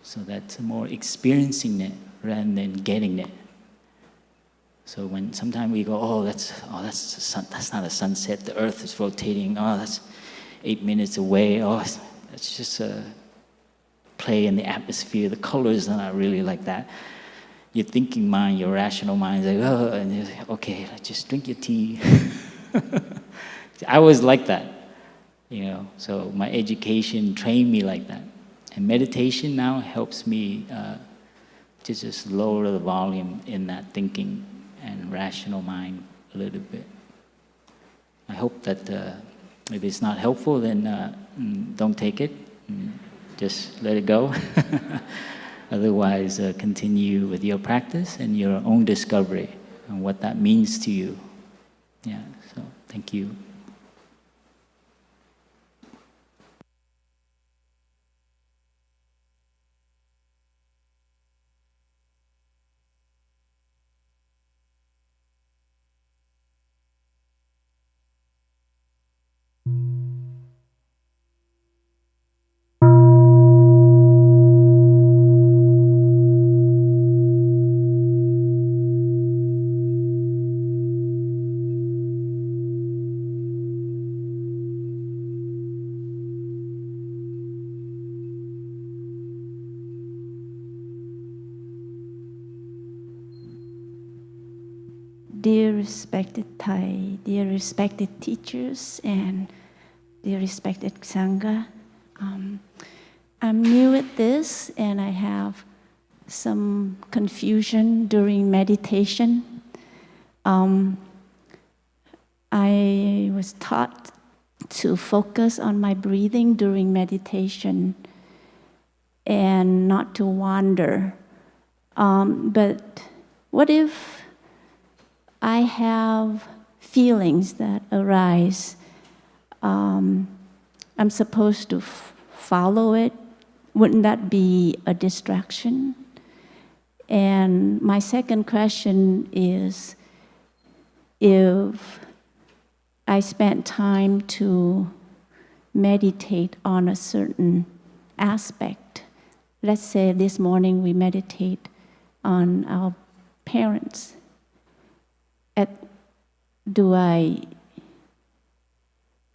So that's more experiencing it rather than getting it. So when sometimes we go, oh, that's not a sunset, the earth is rotating, oh, that's 8 minutes away, oh, it's just a play in the atmosphere, the colors are not really like that. Your thinking mind, your rational mind is like, oh, and you're like, okay, just drink your tea. I was like that, you know, so my education trained me like that. And meditation now helps me to just lower the volume in that thinking and rational mind a little bit. I hope that if it's not helpful, then don't take it. Just let it go. Otherwise, continue with your practice and your own discovery and what that means to you. Yeah, so thank you. Dear respected Thai, dear respected teachers, and dear respected Sangha, I'm new at this and I have some confusion during meditation. I was taught to focus on my breathing during meditation and not to wander. But what if I have feelings that arise? I'm supposed to follow it. Wouldn't that be a distraction? And my second question is, if I spent time to meditate on a certain aspect, let's say this morning we meditate on our parents, do I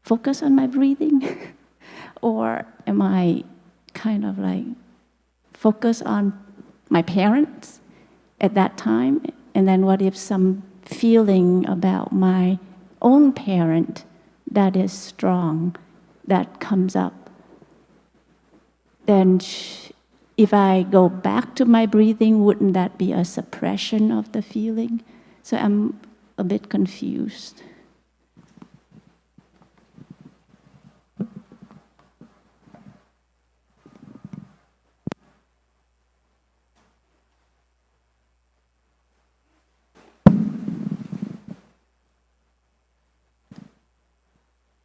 focus on my breathing? Or am I kind of like focus on my parents at that time? And then what if some feeling about my own parent that is strong, that comes up? Then if I go back to my breathing, wouldn't that be a suppression of the feeling? So I'm a bit confused.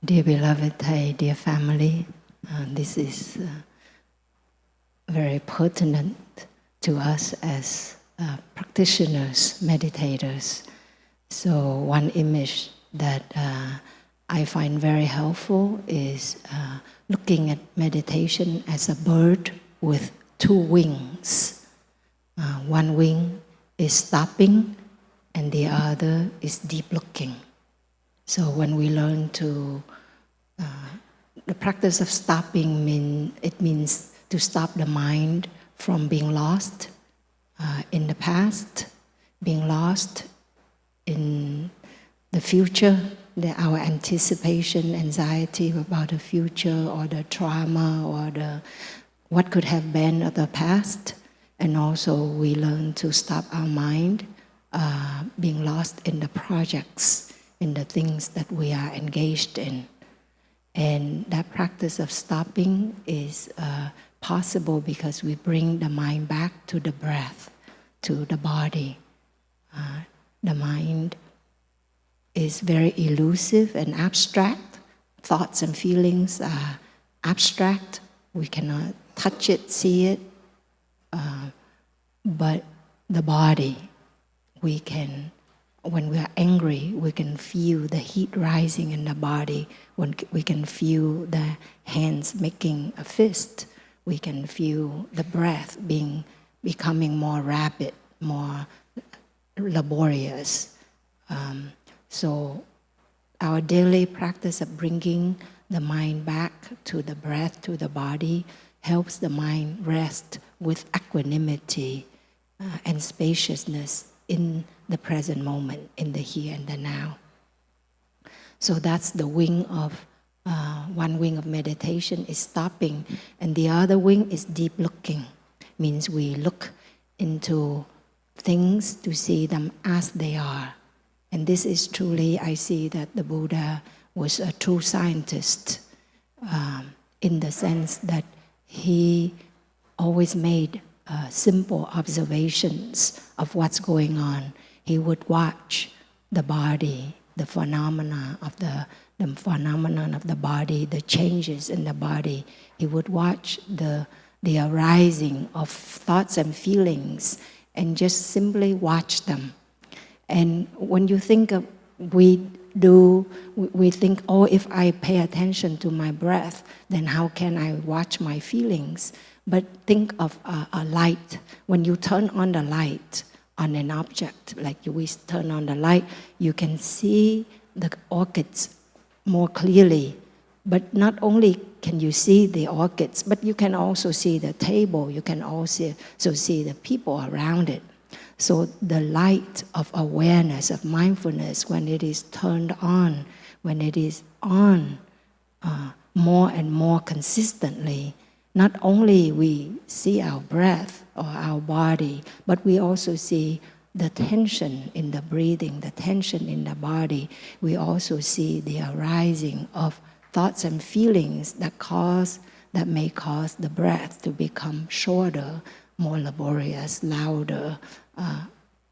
Dear beloved Thầy, dear family, this is very pertinent to us as practitioners, meditators. So one image that I find very helpful is looking at meditation as a bird with two wings. One wing is stopping and the other is deep looking. So when we learn to, the practice of stopping means to stop the mind from being lost in the past, being lost in the future, our anticipation, anxiety about the future or the trauma or the what could have been of the past. And also we learn to stop our mind being lost in the projects, in the things that we are engaged in. And that practice of stopping is possible because we bring the mind back to the breath, to the body. The mind is very elusive and abstract. Thoughts and feelings are abstract. We cannot touch it, see it. But the body, we can, when we are angry, we can feel the heat rising in the body. When we can feel the hands making a fist. We can feel the breath becoming more rapid, more laborious. So our daily practice of bringing the mind back to the breath, to the body, helps the mind rest with equanimity and spaciousness in the present moment, in the here and the now. So that's the wing of, one wing of meditation is stopping, and the other wing is deep looking. Means we look into things to see them as they are. And this is truly, I see that the Buddha was a true scientist in the sense that he always made simple observations of what's going on. He would watch the body, the phenomenon of the phenomenon of the body, the changes in the body. He would watch the arising of thoughts and feelings and just simply watch them. And when you think of, we think, oh, if I pay attention to my breath, then how can I watch my feelings? But think of a light. When you turn on the light on an object, like we turn on the light, you can see the orchids more clearly. But not only can you see the orchids, but you can also see the table. You can also see the people around it. So the light of awareness, of mindfulness, when it is turned on, when it is on more and more consistently, not only we see our breath or our body, but we also see the tension in the breathing, the tension in the body. We also see the arising of thoughts and feelings that may cause the breath to become shorter, more laborious, louder,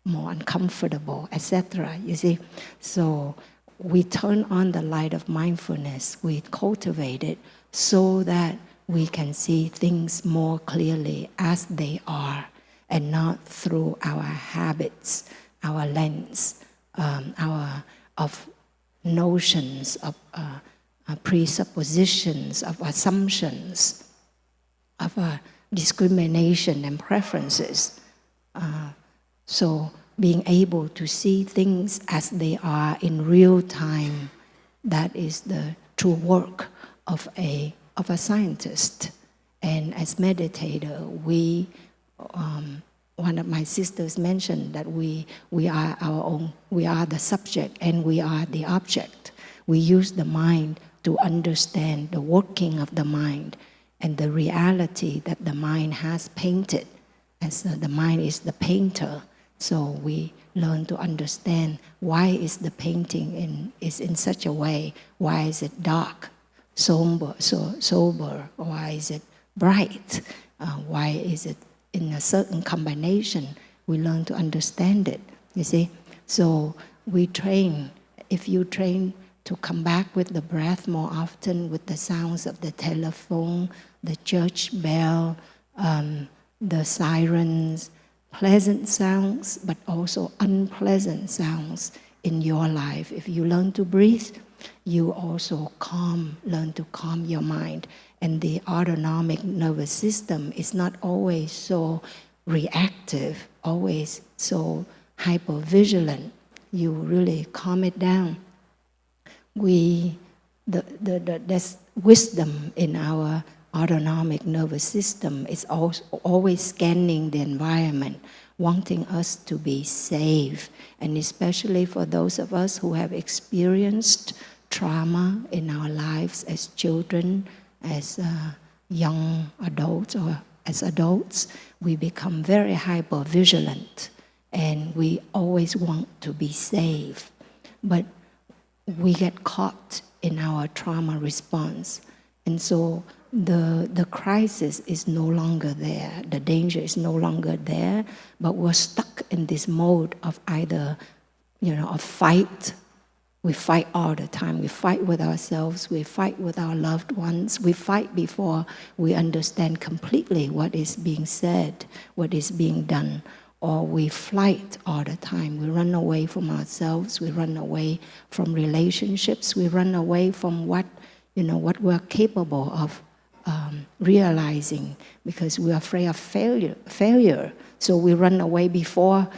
more uncomfortable, etc. You see, so we turn on the light of mindfulness. We cultivate it so that we can see things more clearly as they are, and not through our habits, our lens, of notions, of presuppositions, of assumptions, of discrimination and preferences. So being able to see things as they are in real time, that is the true work of a scientist. And as meditator, one of my sisters mentioned that we are our own, we are the subject and we are the object. We use the mind to understand the working of the mind and the reality that the mind has painted, as the mind is the painter. So we learn to understand why is the painting is in such a way, why is it dark, sober, why is it bright, why is it in a certain combination. We learn to understand it, you see. So we train, if you train to come back with the breath more often, with the sounds of the telephone, the church bell, the sirens, pleasant sounds, but also unpleasant sounds in your life. If you learn to breathe, you also learn to calm your mind. And the autonomic nervous system is not always so reactive, always so hypervigilant. You really calm it down. There's wisdom in our autonomic nervous system. It's always scanning the environment, wanting us to be safe. And especially for those of us who have experienced trauma in our lives as children, as young adults, or as adults, we become very hyper-vigilant, and we always want to be safe. But we get caught in our trauma response. And so the crisis is no longer there, the danger is no longer there, but we're stuck in this mode of either, a fight. We fight all the time. We fight with ourselves, we fight with our loved ones, we fight before we understand completely what is being said, what is being done. Or we flight all the time. We run away from ourselves, we run away from relationships, we run away from what we're capable of realizing, because we're afraid of failure. So we run away before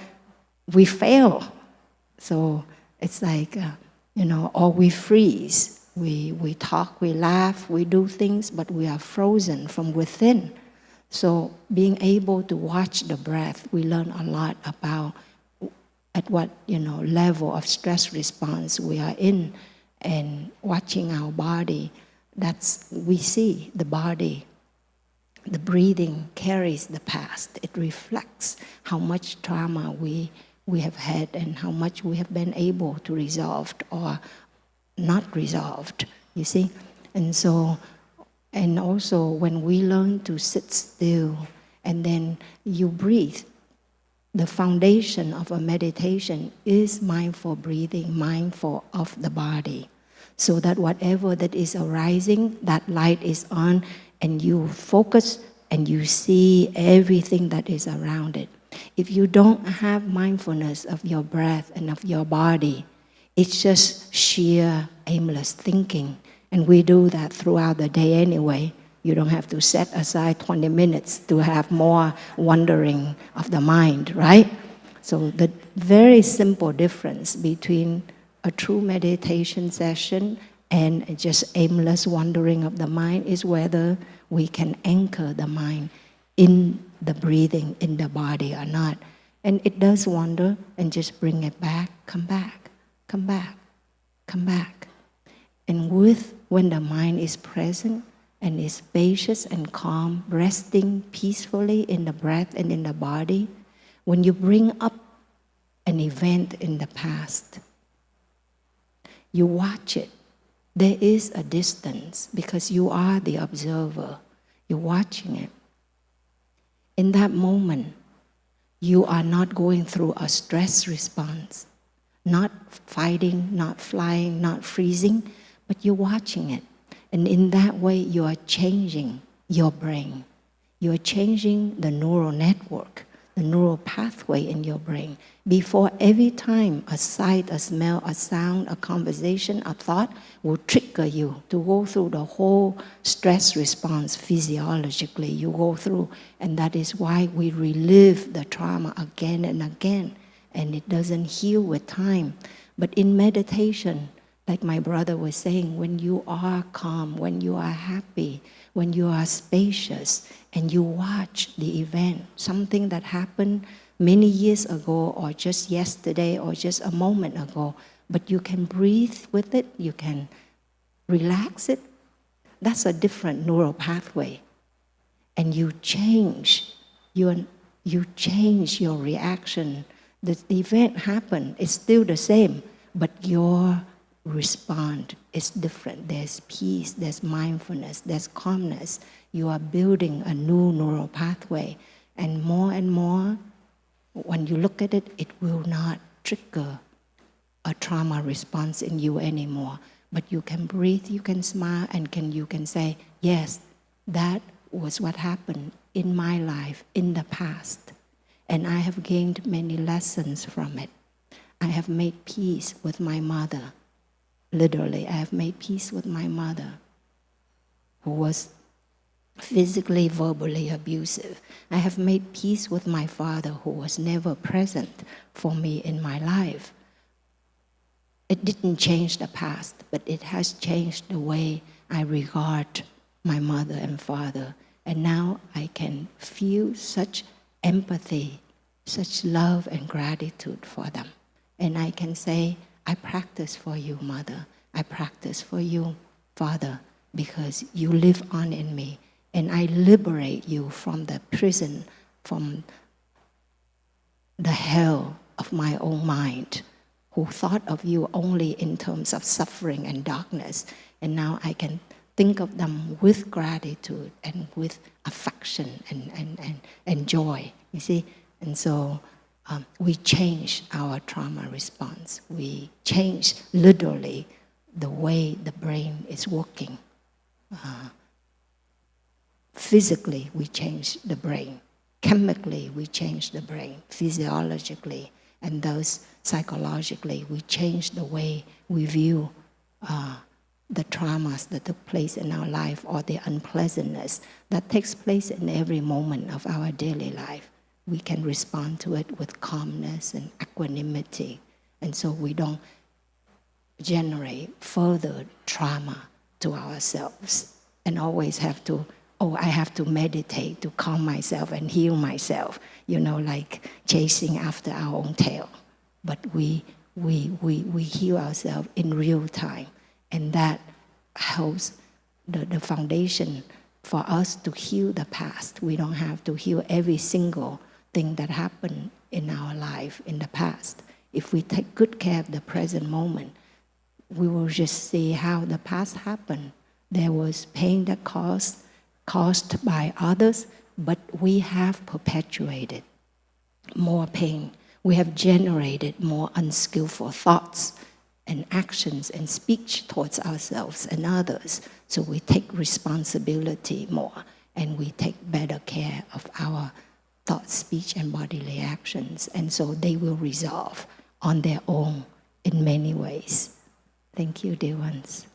we fail. So it's like, or we freeze. We talk, we laugh, we do things, but we are frozen from within. So being able to watch the breath, we learn a lot about at what level of stress response we are in, and watching our body. We see the body. The breathing carries the past. It reflects how much trauma we have had and how much we have been able to resolve or not resolved, you see. And also when we learn to sit still and then you breathe, the foundation of a meditation is mindful breathing, mindful of the body. So that whatever that is arising, that light is on, and you focus and you see everything that is around it. If you don't have mindfulness of your breath and of your body, it's just sheer aimless thinking. And we do that throughout the day anyway. You don't have to set aside 20 minutes to have more wandering of the mind, right? So the very simple difference between a true meditation session and just aimless wandering of the mind is whether we can anchor the mind in the breathing, in the body or not. And it does wander, and just bring it back, come back, come back, come back. And when the mind is present and is spacious and calm, resting peacefully in the breath and in the body, when you bring up an event in the past, you watch it. There is a distance because you are the observer. You're watching it. In that moment, you are not going through a stress response, not fighting, not flying, not freezing, but you're watching it. And in that way, you are changing your brain. You are changing the neural network, the neural pathway in your brain. Before every time a sight, a smell, a sound, a conversation, a thought will trigger you to go through the whole stress response physiologically. You go through, and that is why we relive the trauma again and again, and it doesn't heal with time. But in meditation, like my brother was saying, when you are calm, when you are happy, when you are spacious, and you watch the event, something that happened many years ago, or just yesterday, or just a moment ago, but you can breathe with it, you can relax it, that's a different neural pathway. And you change your reaction The event happened, it's still the same, but your response is different. There's peace, there's mindfulness, there's calmness. You are building a new neural pathway. And more, when you look at it, it will not trigger a trauma response in you anymore. But you can breathe, you can smile, and you can say, yes, that was what happened in my life in the past. And I have gained many lessons from it. I have made peace with my mother. Literally, I have made peace with my mother, who was physically, verbally abusive. I have made peace with my father, who was never present for me in my life. It didn't change the past, but it has changed the way I regard my mother and father. And now I can feel such empathy, such love and gratitude for them. And I can say, I practice for you, mother. I practice for you, father, because you live on in me. And I liberate you from the prison, from the hell of my own mind, who thought of you only in terms of suffering and darkness. And now I can think of them with gratitude and with affection and joy, you see? And so we change our trauma response. We change literally the way the brain is working. Physically, we change the brain. Chemically, we change the brain. Physiologically, and thus psychologically, we change the way we view the traumas that took place in our life, or the unpleasantness that takes place in every moment of our daily life. We can respond to it with calmness and equanimity, and so we don't generate further trauma to ourselves and always have to, I have to meditate to calm myself and heal myself, like chasing after our own tail. But we heal ourselves in real time, and that helps the foundation for us to heal the past. We don't have to heal every single thing that happened in our life in the past. If we take good care of the present moment, we will just see how the past happened. There was pain that caused by others, but we have perpetuated more pain. We have generated more unskillful thoughts and actions and speech towards ourselves and others. So we take responsibility more, and we take better care of our thoughts, speech, and bodily actions. And so they will resolve on their own in many ways. Thank you, dear ones.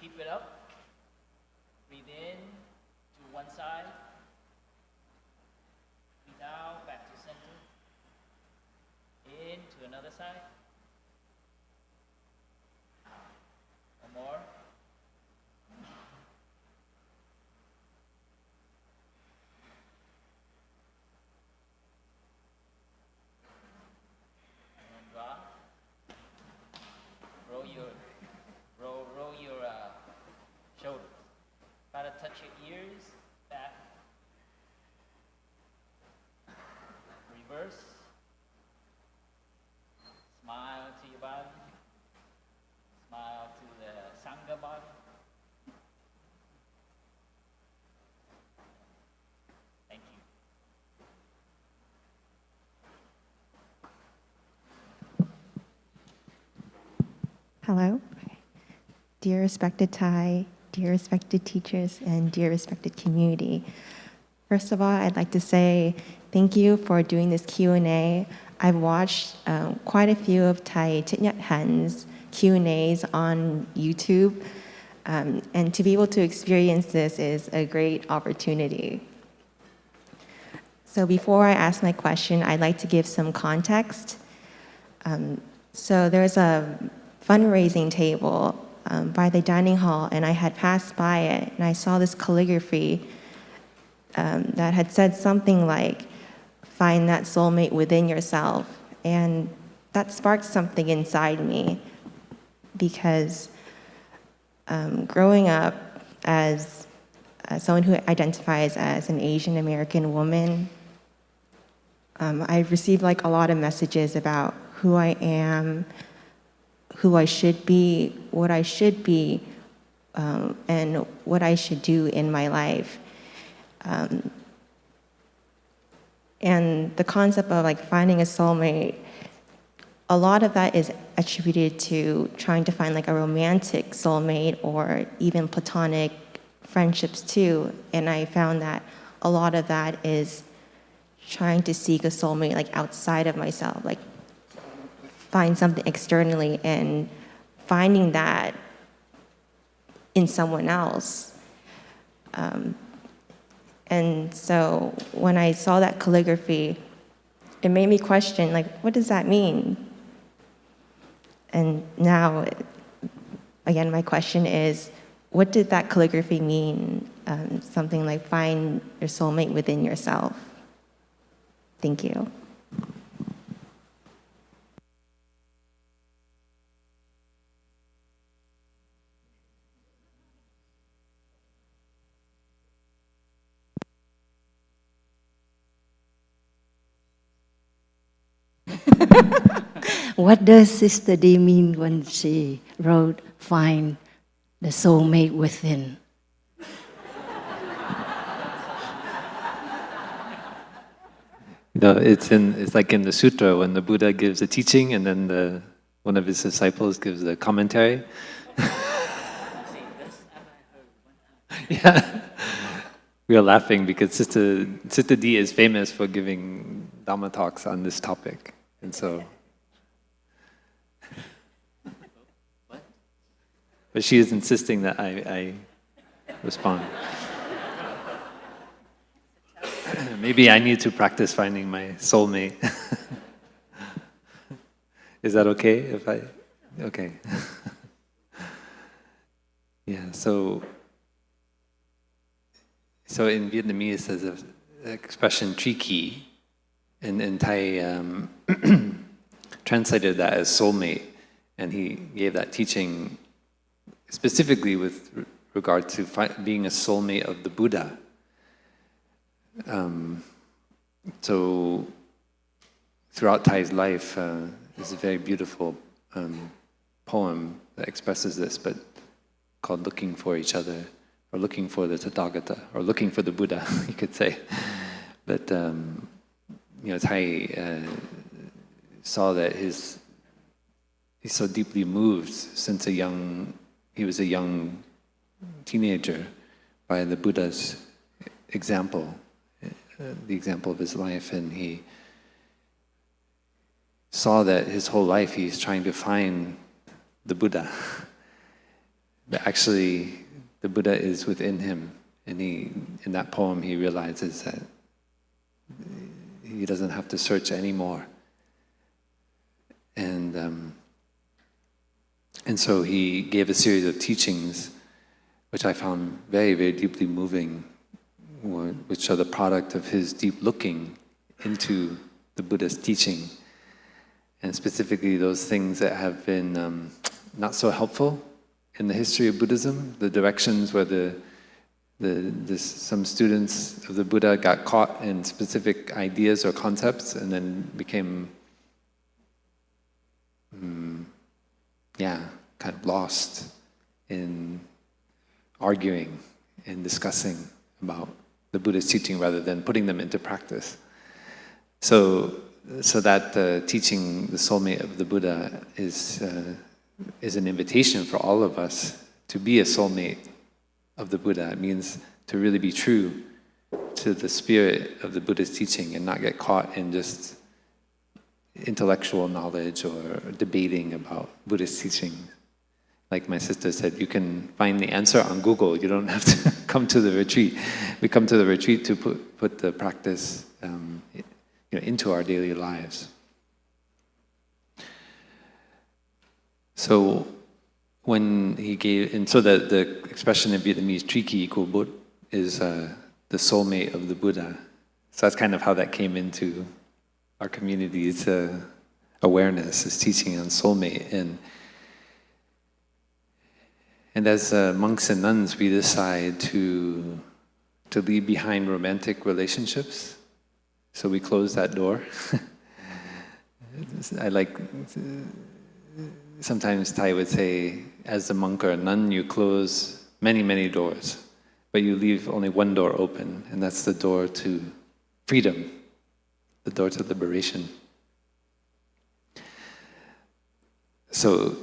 Keep it up. Breathe in to one side. Breathe out, back to center. In to another side. One more. And drop. Roll your shoulders. Try to touch your ears, back. Reverse. Smile to your body. Smile to the Sangha body. Hello. Dear respected Thai, dear respected teachers, and dear respected community. First of all, I'd like to say thank you for doing this Q&A. I've watched quite a few of Thai Thich Nhat Hanh's Q&As on YouTube, and to be able to experience this is a great opportunity. So before I ask my question, I'd like to give some context. So there's a fundraising table by the dining hall, and I had passed by it, and I saw this calligraphy that had said something like, "Find that soulmate within yourself." And that sparked something inside me, because growing up as someone who identifies as an Asian American woman, I've received like a lot of messages about who I am, who I should be, and what I should do in my life. And the concept of like finding a soulmate, a lot of that is attributed to trying to find like a romantic soulmate or even platonic friendships too. And I found that a lot of that is trying to seek a soulmate like outside of myself, like find something externally and finding that in someone else. And so when I saw that calligraphy, it made me question, like, what does that mean? And now, again, my question is, what did that calligraphy mean? Something like find your soulmate within yourself. Thank you. What does Sister D mean when she wrote, "Find the soulmate within"? No, it's like in the sutra when the Buddha gives a teaching and then one of his disciples gives a commentary. Yeah, we are laughing because Sister D is famous for giving Dhamma talks on this topic, and so. But she is insisting that I respond. Maybe I need to practice finding my soulmate. Is that okay if I? Okay. Yeah, so in Vietnamese there's an expression tri kỷ, and in Thai translated that as soulmate, and he gave that teaching specifically with regard to being a soulmate of the Buddha. So throughout Thai's life, there's a very beautiful poem that expresses this, but called "Looking for Each Other," or "Looking for the Tathagata," or "Looking for the Buddha," you could say. But Thai saw that he's so deeply moved since he was a young teenager by the Buddha's example, the example of his life, and he saw that his whole life he's trying to find the Buddha. But actually, the Buddha is within him, and in that poem he realizes that he doesn't have to search anymore. And so he gave a series of teachings, which I found very, very deeply moving, which are the product of his deep looking into the Buddha's teaching, and specifically those things that have been not so helpful in the history of Buddhism, the directions where some students of the Buddha got caught in specific ideas or concepts and then became kind of lost in arguing and discussing about the Buddha's teaching rather than putting them into practice. So that teaching, the soulmate of the Buddha, is is an invitation for all of us to be a soulmate of the Buddha. It means to really be true to the spirit of the Buddha's teaching and not get caught in just intellectual knowledge or debating about Buddhist teaching. Like my sister said, you can find the answer on Google. You don't have to come to the retreat. We come to the retreat to put the practice into our daily lives. So when he gave, and so the expression in Vietnamese, tri kỷ của Bụt, is the soulmate of the Buddha. So that's kind of how that came into our community's awareness, is teaching on soulmate. And as monks and nuns, we decide to leave behind romantic relationships. So we close that door. Sometimes Thai would say, as a monk or a nun, you close many, many doors, but you leave only one door open, and that's the door to freedom, the door to liberation. So,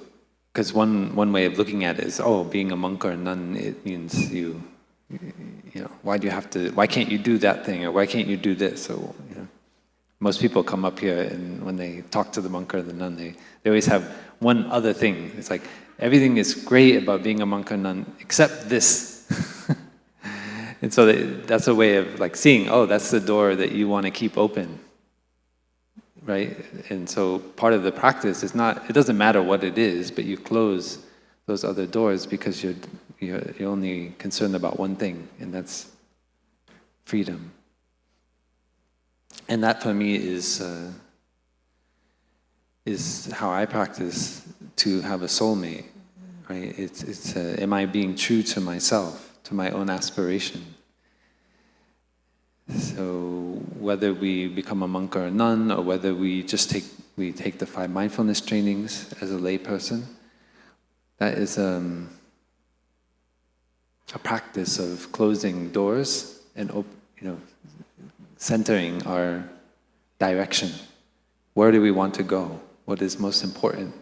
because one way of looking at it is, being a monk or a nun, it means you know, why can't you do that thing, or why can't you do this? So, most people come up here, and when they talk to the monk or the nun, they always have one other thing. It's like, everything is great about being a monk or nun, except this. And so that's a way of like seeing, that's the door that you want to keep open, right? And so part of the practice is it doesn't matter what it is, but you close those other doors because you're only concerned about one thing, and that's freedom. And that for me is how I practice to have a soulmate, right? It's am I being true to myself, to my own aspiration? So whether we become a monk or a nun, or whether we just take the 5 mindfulness trainings as a lay person, that is a practice of closing doors and centering our direction. Where do we want to go? What is most important?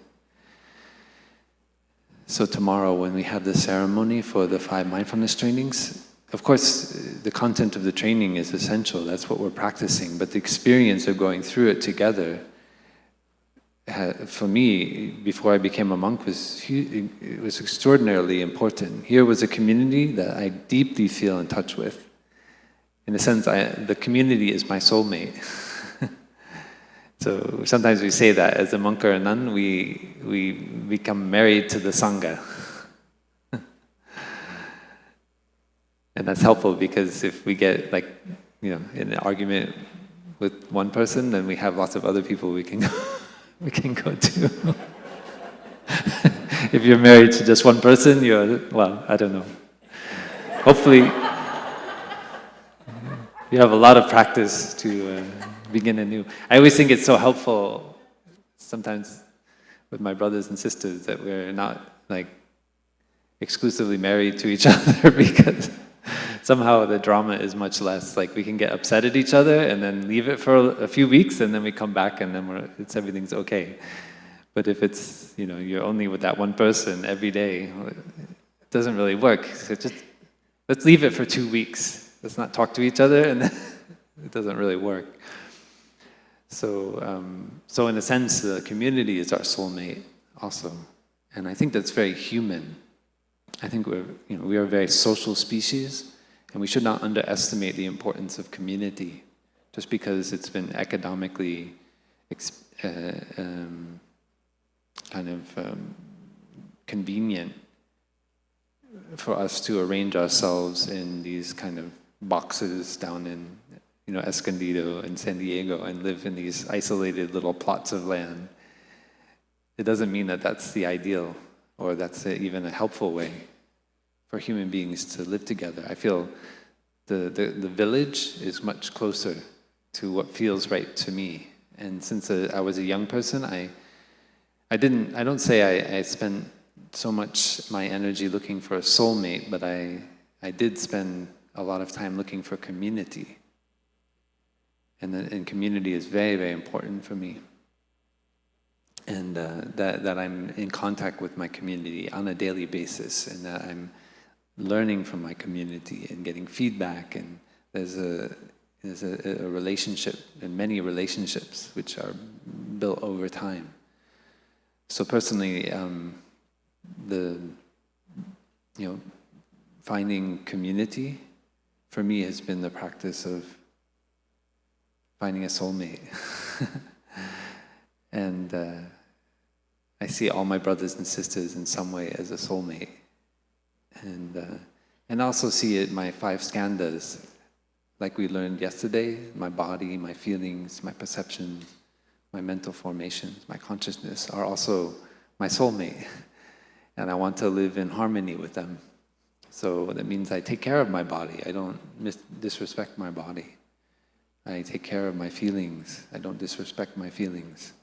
So tomorrow, when we have the ceremony for the 5 mindfulness trainings, of course, the content of the training is essential. That's what we're practicing. But the experience of going through it together, for me, before I became a monk, it was extraordinarily important. Here was a community that I deeply feel in touch with. In a sense, the community is my soulmate. So sometimes we say that as a monk or a nun, we become married to the Sangha. And that's helpful, because if we get in an argument with one person, then we have lots of other people we can go to. If you're married to just one person, I don't know. Hopefully, you have a lot of practice to begin anew. I always think it's so helpful sometimes with my brothers and sisters that we're not exclusively married to each other, because somehow the drama is much less. We can get upset at each other and then leave it for a few weeks, and then we come back and then everything's okay. But if it's, you're only with that one person every day, it doesn't really work. So let's leave it for 2 weeks. Let's not talk to each other, and then it doesn't really work. So in a sense, the community is our soulmate also. And I think that's very human. I think we are a very social species, and we should not underestimate the importance of community just because it's been economically convenient for us to arrange ourselves in these kind of boxes down in Escondido and San Diego and live in these isolated little plots of land. It doesn't mean that that's the ideal, or that's even a helpful way for human beings to live together. I feel the village is much closer to what feels right to me. And since I was a young person, I don't say I spent so much my energy looking for a soulmate, but I did spend a lot of time looking for community. And community is very, very important for me. and that I'm in contact with my community on a daily basis, and that I'm learning from my community and getting feedback, and there's a relationship, and many relationships which are built over time. So personally, finding community for me has been the practice of finding a soulmate. And I see all my brothers and sisters in some way as a soulmate. And also see it, my 5 skandhas, like we learned yesterday, my body, my feelings, my perceptions, my mental formations, my consciousness are also my soulmate. And I want to live in harmony with them. So that means I take care of my body. I don't disrespect my body. I take care of my feelings. I don't disrespect my feelings.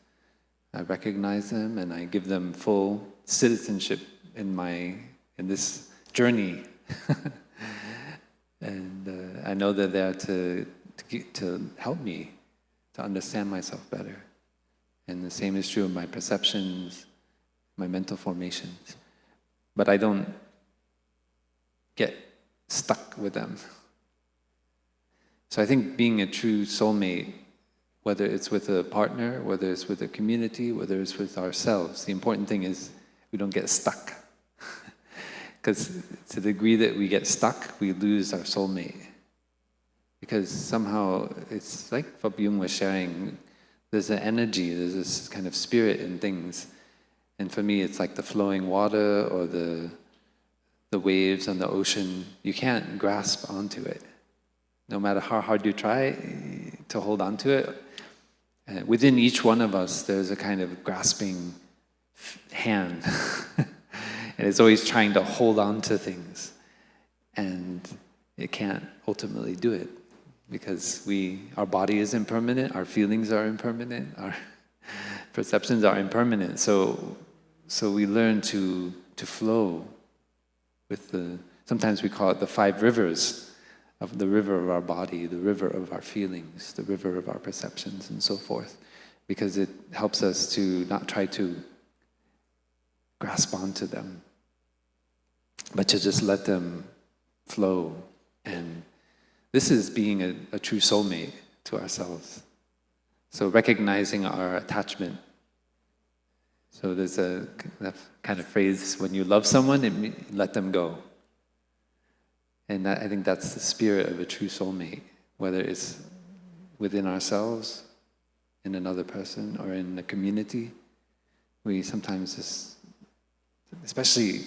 I recognize them and I give them full citizenship in this journey. And I know they're there to help me to understand myself better. And the same is true of my perceptions, my mental formations. But I don't get stuck with them. So I think being a true soulmate, whether it's with a partner, whether it's with a community, whether it's with ourselves, the important thing is we don't get stuck. Because to the degree that we get stuck, we lose our soulmate. Because somehow, it's like Pháp Dung was sharing, there's an energy, there's this kind of spirit in things. And for me, it's like the flowing water or the waves on the ocean. You can't grasp onto it. No matter how hard you try to hold on to it, within each one of us, there's a kind of grasping hand. And it's always trying to hold on to things. And it can't ultimately do it. Because our body is impermanent, our feelings are impermanent, our perceptions are impermanent. So we learn to flow with sometimes we call it the 5 rivers, of the river of our body, the river of our feelings, the river of our perceptions, and so forth. Because it helps us to not try to grasp onto them, but to just let them flow. And this is being a true soulmate to ourselves. So recognizing our attachment. So there's a kind of phrase, when you love someone, let them go. And I think that's the spirit of a true soulmate, whether it's within ourselves, in another person, or in the community. We sometimes just, especially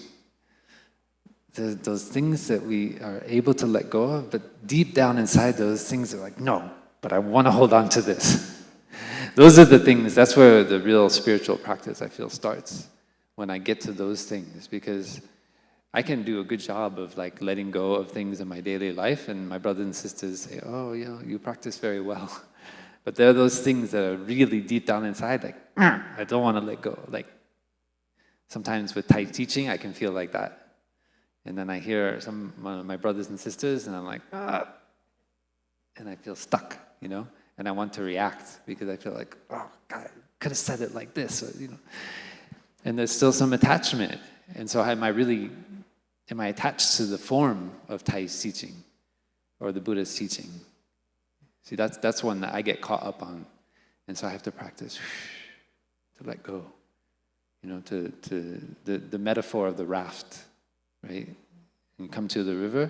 those things that we are able to let go of, but deep down inside those things are like, no, but I want to hold on to this. Those are the things, that's where the real spiritual practice, I feel, starts, when I get to those things, because I can do a good job of like letting go of things in my daily life, and my brothers and sisters say, oh, yeah, you practice very well. But there are those things that are really deep down inside, like, I don't want to let go. Like, sometimes with Thai teaching, I can feel like that. And then I hear one of my brothers and sisters, and I'm like, and I feel stuck, and I want to react, because I feel like, oh, God, I could have said it like this, or, And there's still some attachment. And so am I attached to the form of Thai's teaching or the Buddha's teaching? See, that's one that I get caught up on. And so I have to practice to let go. To the metaphor of the raft, right? You come to the river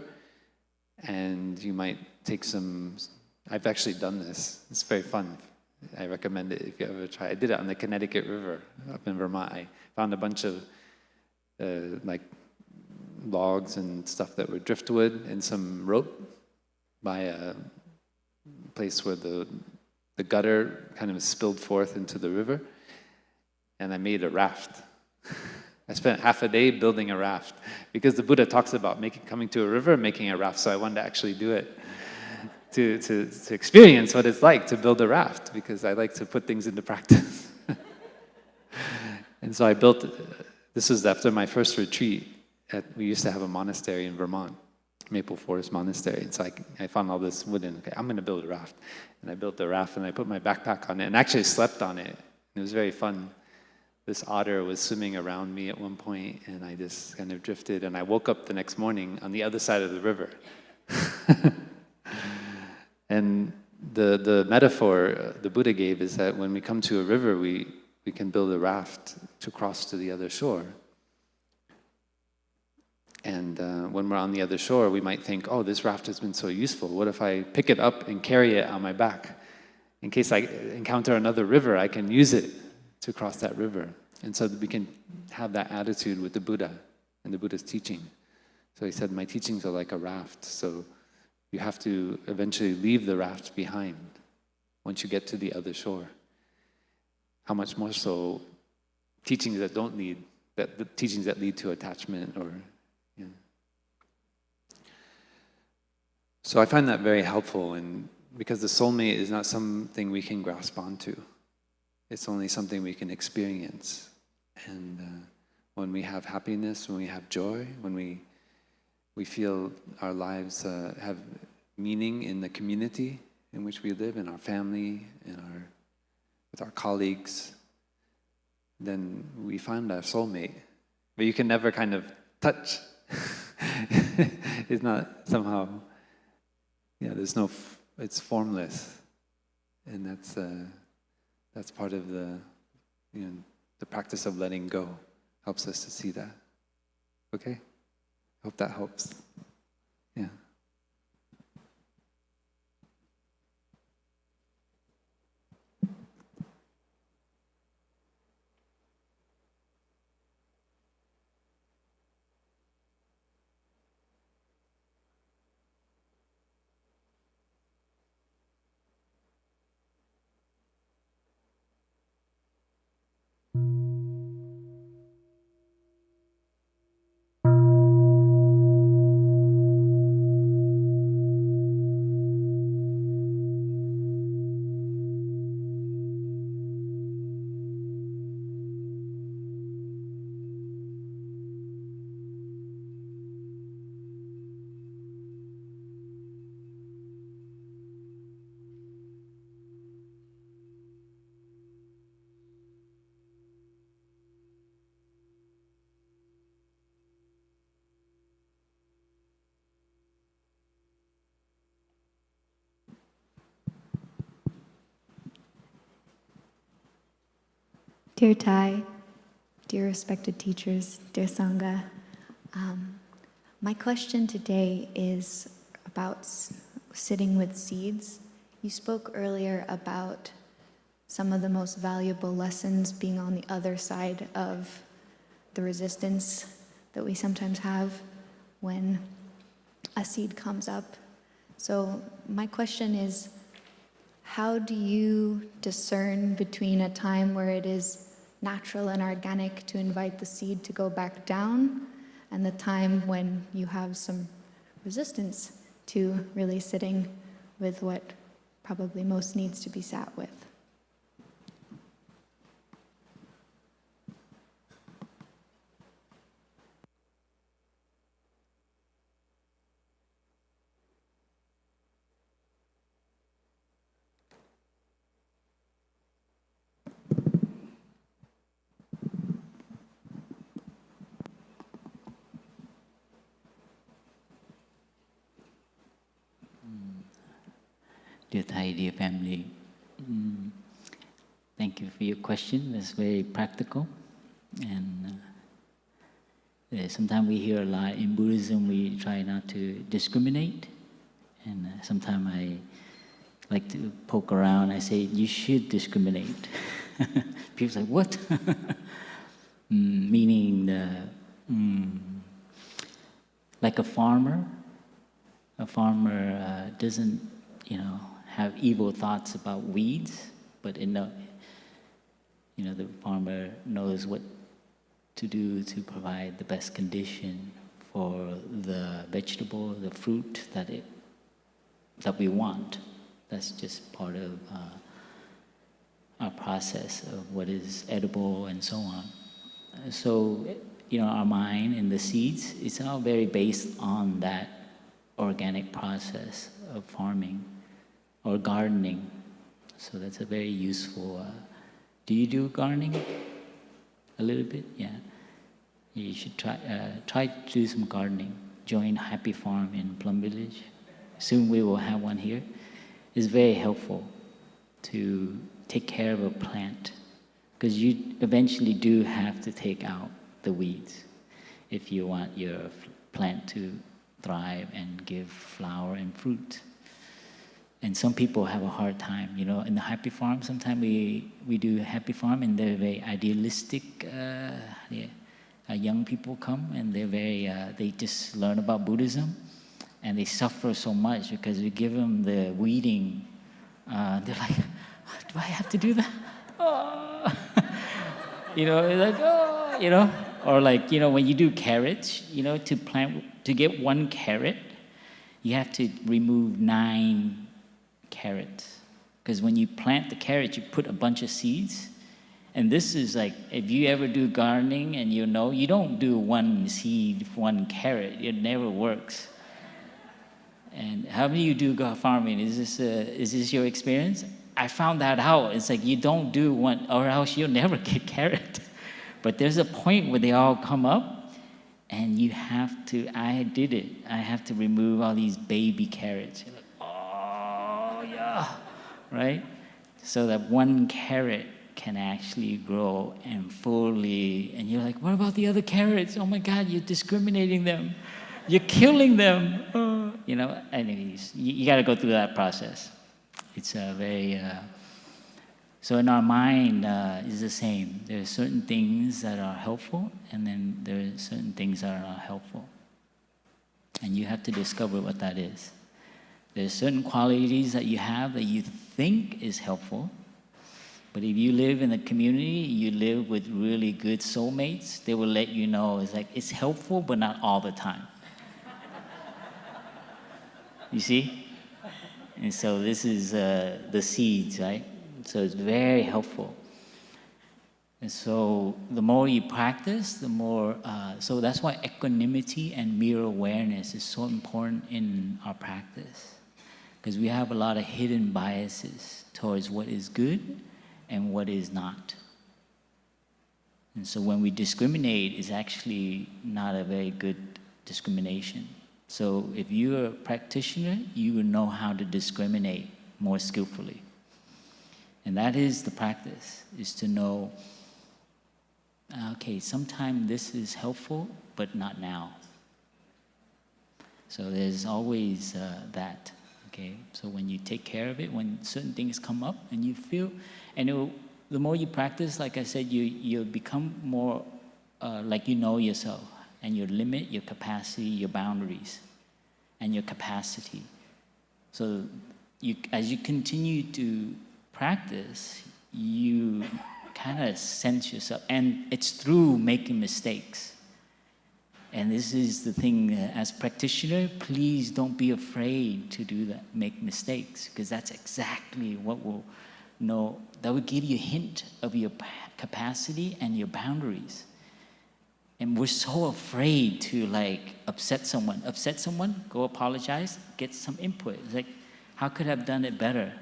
and you might take I've actually done this. It's very fun. I recommend it if you ever try. I did it on the Connecticut River up in Vermont. I found a bunch of like logs and stuff that were driftwood and some rope by a place where the gutter kind of spilled forth into the river, and I made a raft. I spent half a day building a raft, because the Buddha talks about coming to a river and making a raft, so I wanted to actually do it to experience what it's like to build a raft, because I like to put things into practice. And so I built. This was after my first retreat. We used to have a monastery in Vermont, Maple Forest Monastery. And so I found all this wood, and I'm going to build a raft. And I built the raft, and I put my backpack on it, and actually slept on it. It was very fun. this otter was swimming around me at one point, and I just kind of drifted, and I woke up the next morning on the other side of the river. And the metaphor the Buddha gave is that when we come to a river, we can build a raft to cross to the other shore. And when we're on the other shore, we might think, oh, this raft has been so useful. What if I pick it up and carry it on my back? In case I encounter another river, I can use it to cross that river. And so that we can have that attitude with the Buddha and the Buddha's teaching. So he said, my teachings are like a raft. So you have to eventually leave the raft behind once you get to the other shore. How much more so teachings that don't lead, the teachings that lead to attachment or... So I find that very helpful, and because the soulmate is not something we can grasp onto. It's only something we can experience. And when we have happiness, when we have joy, when we feel our lives have meaning in the community in which we live, in our family, with our colleagues, then we find our soulmate. But you can never kind of touch. It's not somehow, there's no, it's formless. And that's part of the practice of letting go, helps us to see that. Okay? Hope that helps. Yeah. Dear Thai, dear respected teachers, dear Sangha, my question today is about sitting with seeds. You spoke earlier about some of the most valuable lessons being on the other side of the resistance that we sometimes have when a seed comes up. So my question is, how do you discern between a time where it is natural and organic to invite the seed to go back down and the time when you have some resistance to really sitting with what probably most needs to be sat with? Dear Thai, dear family, thank you for your question. That's very practical. And sometimes we hear a lot in Buddhism, we try not to discriminate. And sometimes I like to poke around. I say, you should discriminate. People say, what? Meaning, like a farmer doesn't, have evil thoughts about weeds, but the farmer knows what to do to provide the best condition for the vegetable, the fruit that we want. That's just part of our process of what is edible and so on. So, our mind and the seeds, it's all very based on that organic process of farming or gardening. So that's a very useful... do you do gardening? a little bit, yeah. You should try to do some gardening. Join Happy Farm in Plum Village. Soon we will have one here. It's very helpful to take care of a plant, because you eventually do have to take out the weeds if you want your plant to thrive and give flower and fruit. And some people have a hard time, you know. In the Happy Farm, sometimes we do Happy Farm, and they're very idealistic. Young people come, and they're very, they just learn about Buddhism, and they suffer so much because we give them the weeding. They're like, do I have to do that? Oh. You know, like, oh, you know. Or like, you know, when you do carrots, you know, to get one carrot, you have to remove 9 carrots. Because when you plant the carrot, you put a bunch of seeds. And this is like, if you ever do gardening and you know, you don't do 1 seed, 1 carrot. It never works. And how many of you do farming? Is this your experience? I found that out. It's like you don't do 1, or else you'll never get carrot. But there's a point where they all come up, and you have to, I did it. I have to remove all these baby carrots. You're like, oh, yeah, right? So that 1 carrot can actually grow and fully, and you're like, what about the other carrots? Oh my God, you're discriminating them. You're killing them. Oh. You know, anyways, you got to go through that process. It's a very, so in our mind, it's the same. There are certain things that are helpful, and then there are certain things that are not helpful. And you have to discover what that is. There's certain qualities that you have that you think is helpful, but if you live in a community, you live with really good soulmates, they will let you know it's like, it's helpful, but not all the time. You see? And so this is the seeds, right? So it's very helpful. And so the more you practice, the more, so that's why equanimity and mirror awareness is so important in our practice. Because we have a lot of hidden biases towards what is good and what is not. And so when we discriminate, it's actually not a very good discrimination. So if you're a practitioner, you will know how to discriminate more skillfully. And that is the practice, is to know, okay, sometimes this is helpful, but not now. So there's always that, okay? So when you take care of it, when certain things come up and you feel, and the more you practice, like I said, you'll become more like you know yourself, and you limit your capacity, your boundaries, and your capacity. So as you continue to practice, you kind of sense yourself, and it's through making mistakes. And this is the thing, as practitioner, please don't be afraid to do that, make mistakes, because that's exactly what will know, that will give you a hint of your capacity and your boundaries. And we're so afraid to like upset someone, go apologize, get some input. It's like, how could I have done it better?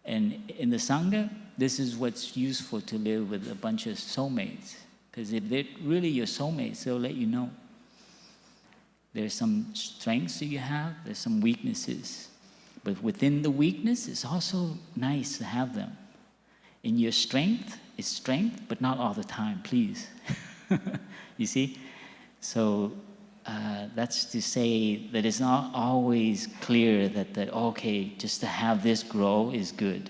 And in the Sangha, this is what's useful to live with a bunch of soulmates. Because if they're really your soulmates, they'll let you know. There's some strengths that you have, there's some weaknesses. But within the weakness, it's also nice to have them. In your strength, it's strength, but not all the time, please. You see? So that's to say that it's not always clear that okay, just to have this grow is good.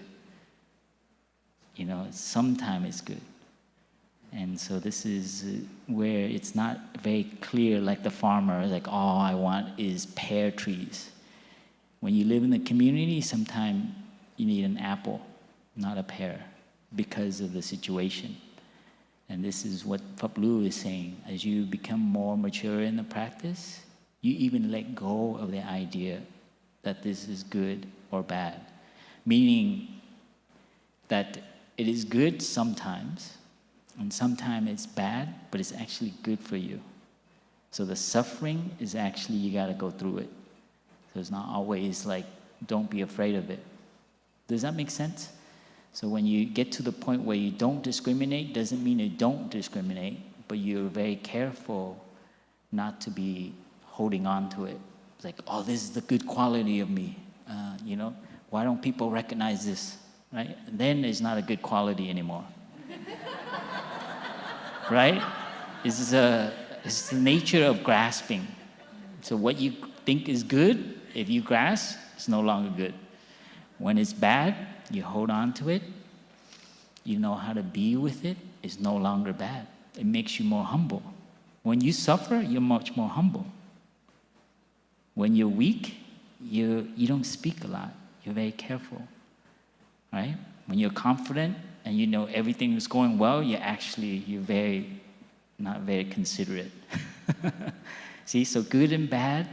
You know, sometimes it's good. And so this is where it's not very clear, like the farmer, like all I want is pear trees. When you live in the community, sometimes you need an apple, not a pear, because of the situation. And this is what Phap Lưu is saying. As you become more mature in the practice, you even let go of the idea that this is good or bad. Meaning that it is good sometimes, and sometimes it's bad, but it's actually good for you. So the suffering is actually, you got to go through it. So it's not always like, don't be afraid of it. Does that make sense? So when you get to the point where you don't discriminate, doesn't mean you don't discriminate, but you're very careful not to be holding on to it. It's like, oh, this is the good quality of me. You know, why don't people recognize this, right? Then it's not a good quality anymore. Right? It's the nature of grasping. So what you think is good, if you grasp, it's no longer good. When it's bad, you hold on to it. You know how to be with it. It's no longer bad. It makes you more humble. When you suffer, you're much more humble. When you're weak, you don't speak a lot. You're very careful, right? When you're confident and you know everything is going well, you're not very considerate. See, so good and bad,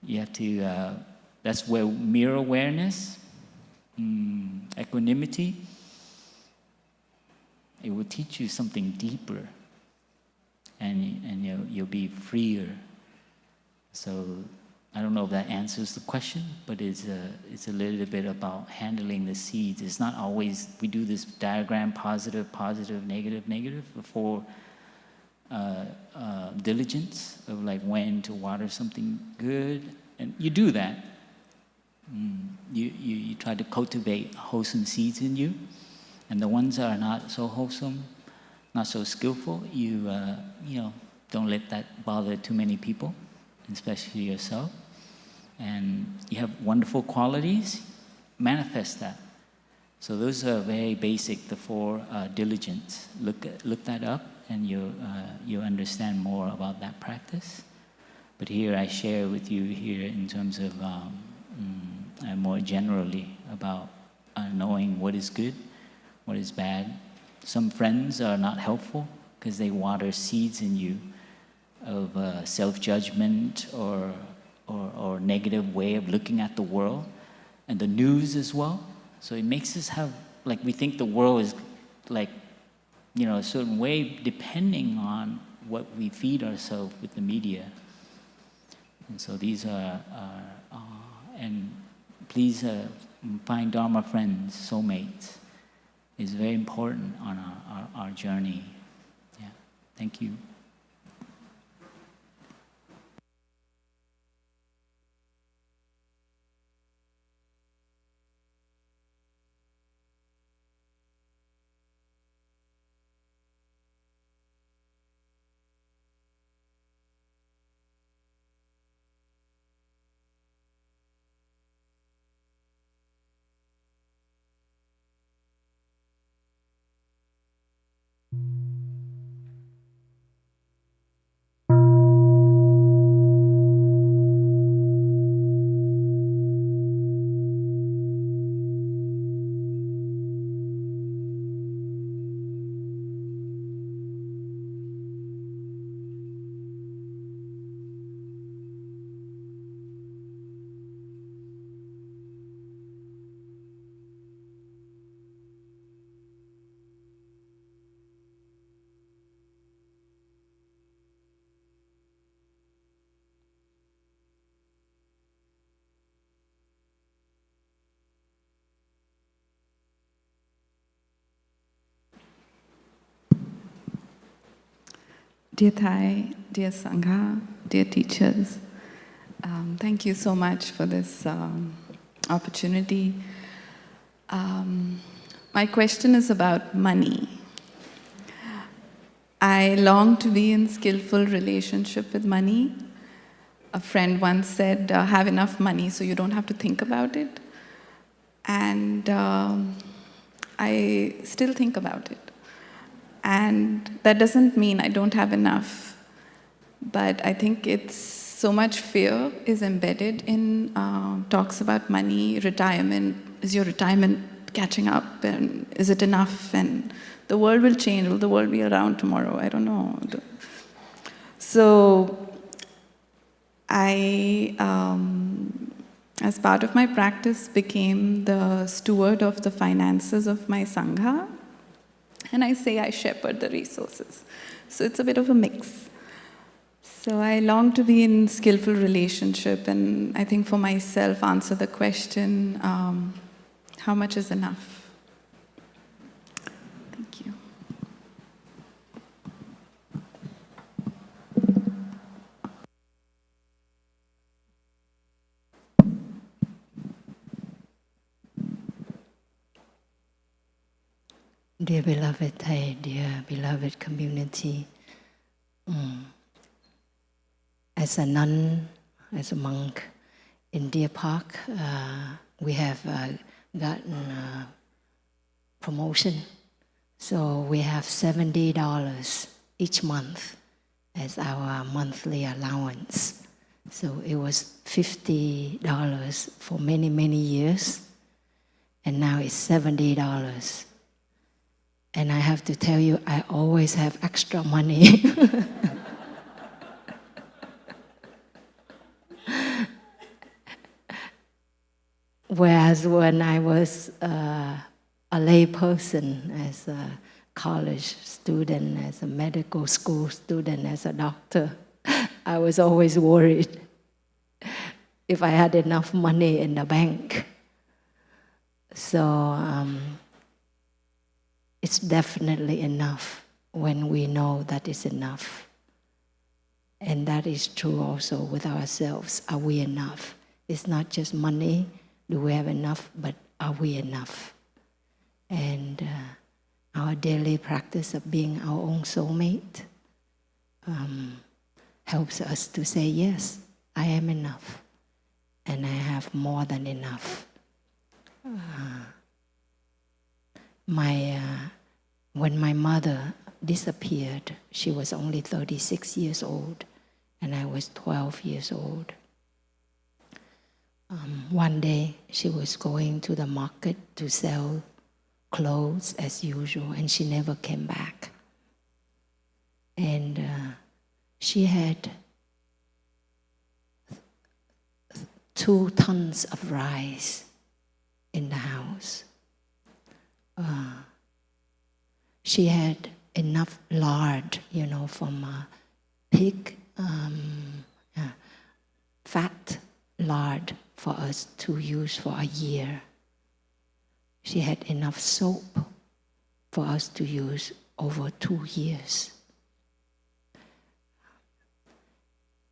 you have to, that's where mirror awareness, equanimity, it will teach you something deeper, and you'll be freer. So I don't know if that answers the question, but it's a little bit about handling the seeds. It's not always, we do this diagram, positive, positive, negative, negative, before diligence of like when to water something good. And you do that. You try to cultivate wholesome seeds in you. And the ones that are not so wholesome, not so skillful, you don't let that bother too many people, especially yourself. And you have wonderful qualities, manifest that. So those are very basic, the 4 diligence. Look that up, and you'll understand more about that practice. But here I share with you here in terms of more generally about knowing what is good, what is bad. Some friends are not helpful because they water seeds in you of self-judgment or negative way of looking at the world, and the news as well. So it makes us have, like, we think the world is like, a certain way depending on what we feed ourselves with the media. And so these are and please find Dharma friends, soulmates. It's very important on our journey. Yeah, thank you. Dear Thai, dear Sangha, dear teachers, thank you so much for this opportunity. My question is about money. I long to be in skillful relationship with money. A friend once said, have enough money so you don't have to think about it. And I still think about it. And that doesn't mean I don't have enough, but I think it's so much fear is embedded in talks about money, retirement. Is your retirement catching up, and is it enough? And the world will change. Will the world be around tomorrow? I don't know. So I, as part of my practice, became the steward of the finances of my Sangha. And I say I shepherd the resources. So it's a bit of a mix. So I long to be in skillful relationship, and I think for myself answer the question, how much is enough? Dear beloved Thầy, dear beloved community, as a nun, as a monk in Deer Park, we have gotten a promotion. So we have $70 each month as our monthly allowance. So it was $50 for many, many years, and now it's $70. And I have to tell you, I always have extra money. Whereas when I was a lay person, as a college student, as a medical school student, as a doctor, I was always worried if I had enough money in the bank. So it's definitely enough when we know that it's enough. And that is true also with ourselves. Are we enough? It's not just money, do we have enough, but are we enough? And our daily practice of being our own soulmate helps us to say, yes, I am enough, and I have more than enough. When my mother disappeared, she was only 36 years old, and I was 12 years old. One day, she was going to the market to sell clothes as usual, and she never came back. And she had 2 tons of rice in the house. She had enough lard, from a pig, fat lard for us to use for a year. She had enough soap for us to use over 2 years.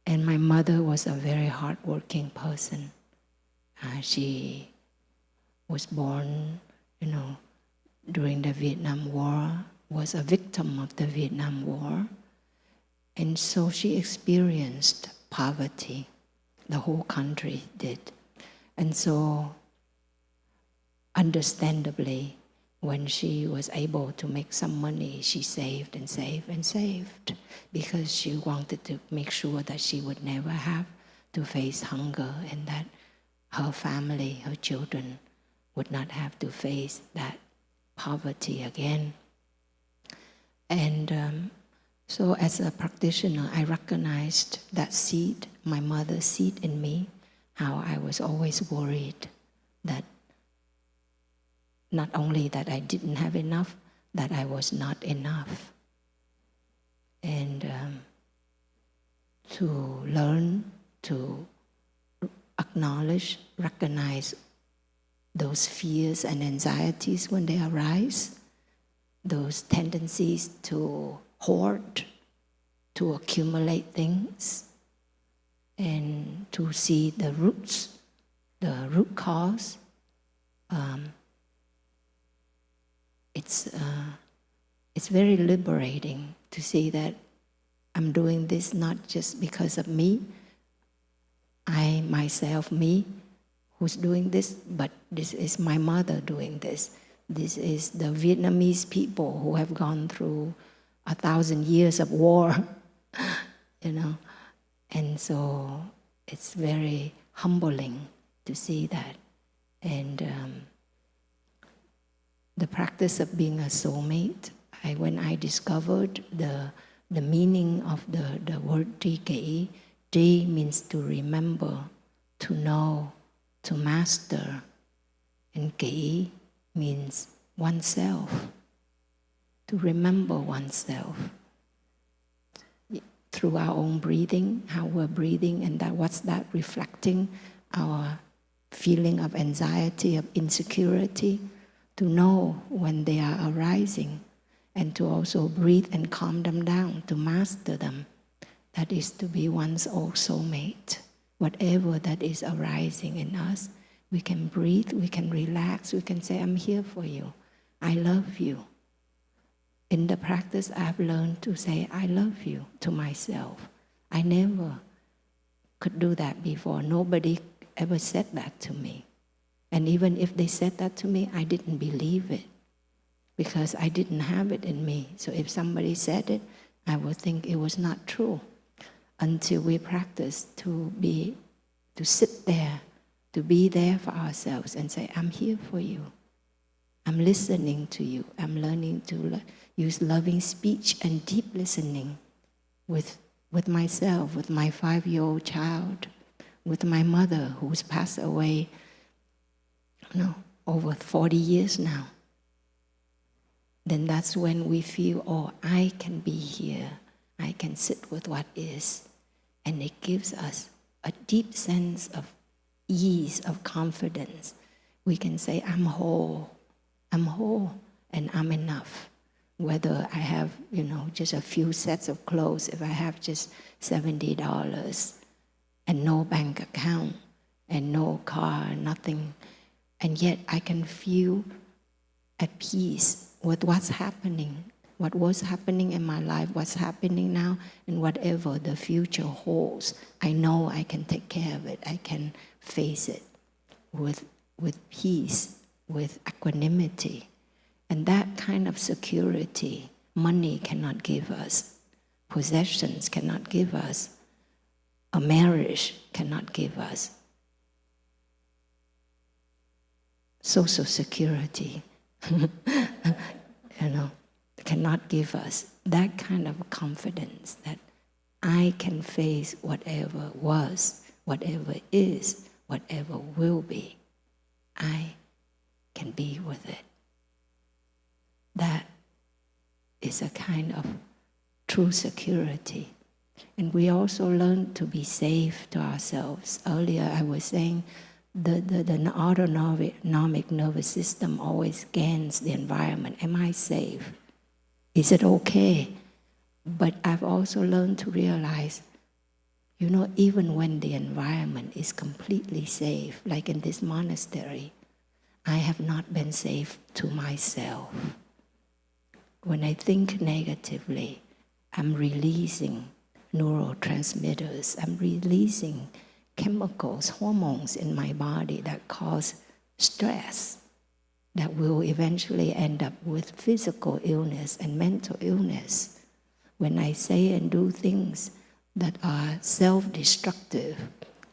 And my mother was a very hardworking person. She was born, during the Vietnam War, was a victim of the Vietnam War. And so she experienced poverty. The whole country did. And so, understandably, when she was able to make some money, she saved and saved and saved, because she wanted to make sure that she would never have to face hunger, and that her family, her children, would not have to face that poverty again. And so as a practitioner, I recognized that seed, my mother's seed in me, how I was always worried that not only that I didn't have enough, that I was not enough. And to learn to acknowledge, recognize those fears and anxieties when they arise, those tendencies to hoard, to accumulate things, and to see the roots, the root cause. It's very liberating to see that I'm doing this not just because of me, I, myself, me, who's doing this, but this is my mother doing this. This is the Vietnamese people who have gone through 1,000 years of war, And so it's very humbling to see that. And the practice of being a soulmate, when I discovered the meaning of the word tri kỷ, tri means to remember, to know, to master, and kỷ means oneself, to remember oneself through our own breathing, how we're breathing, and what's that reflecting, our feeling of anxiety, of insecurity, to know when they are arising, and to also breathe and calm them down, to master them. That is to be one's own soulmate. Whatever that is arising in us, we can breathe, we can relax, we can say, I'm here for you, I love you, In the practice, I've learned to say, I love you to myself. I never could do that before. Nobody ever said that to me. And even if they said that to me, I didn't believe it because I didn't have it in me. So if somebody said it, I would think it was not true until we practice to sit there, to be there for ourselves and say, I'm here for you. I'm listening to you. I'm learning to use loving speech and deep listening with myself, with my 5-year-old child, with my mother who's passed away, over 40 years now. Then that's when we feel, oh, I can be here. I can sit with what is. And it gives us a deep sense of ease, of confidence. We can say, I'm whole, and I'm enough. Whether I have, just a few sets of clothes, if I have just $70 and no bank account and no car, nothing, and yet I can feel at peace with what's happening, what was happening in my life, what's happening now, and whatever the future holds. I know I can take care of it. I can face it with peace, with equanimity. And that kind of security, money cannot give us, possessions cannot give us, a marriage cannot give us. Social security, cannot give us that kind of confidence that I can face whatever was, whatever is, whatever will be. I can be with it. That is a kind of true security. And we also learn to be safe to ourselves. Earlier I was saying the autonomic nervous system always scans the environment. Am I safe? Is it okay? But I've also learned to realize, even when the environment is completely safe, like in this monastery, I have not been safe to myself. When I think negatively, I'm releasing neurotransmitters, I'm releasing chemicals, hormones in my body that cause stress, that will eventually end up with physical illness and mental illness. When I say and do things that are self-destructive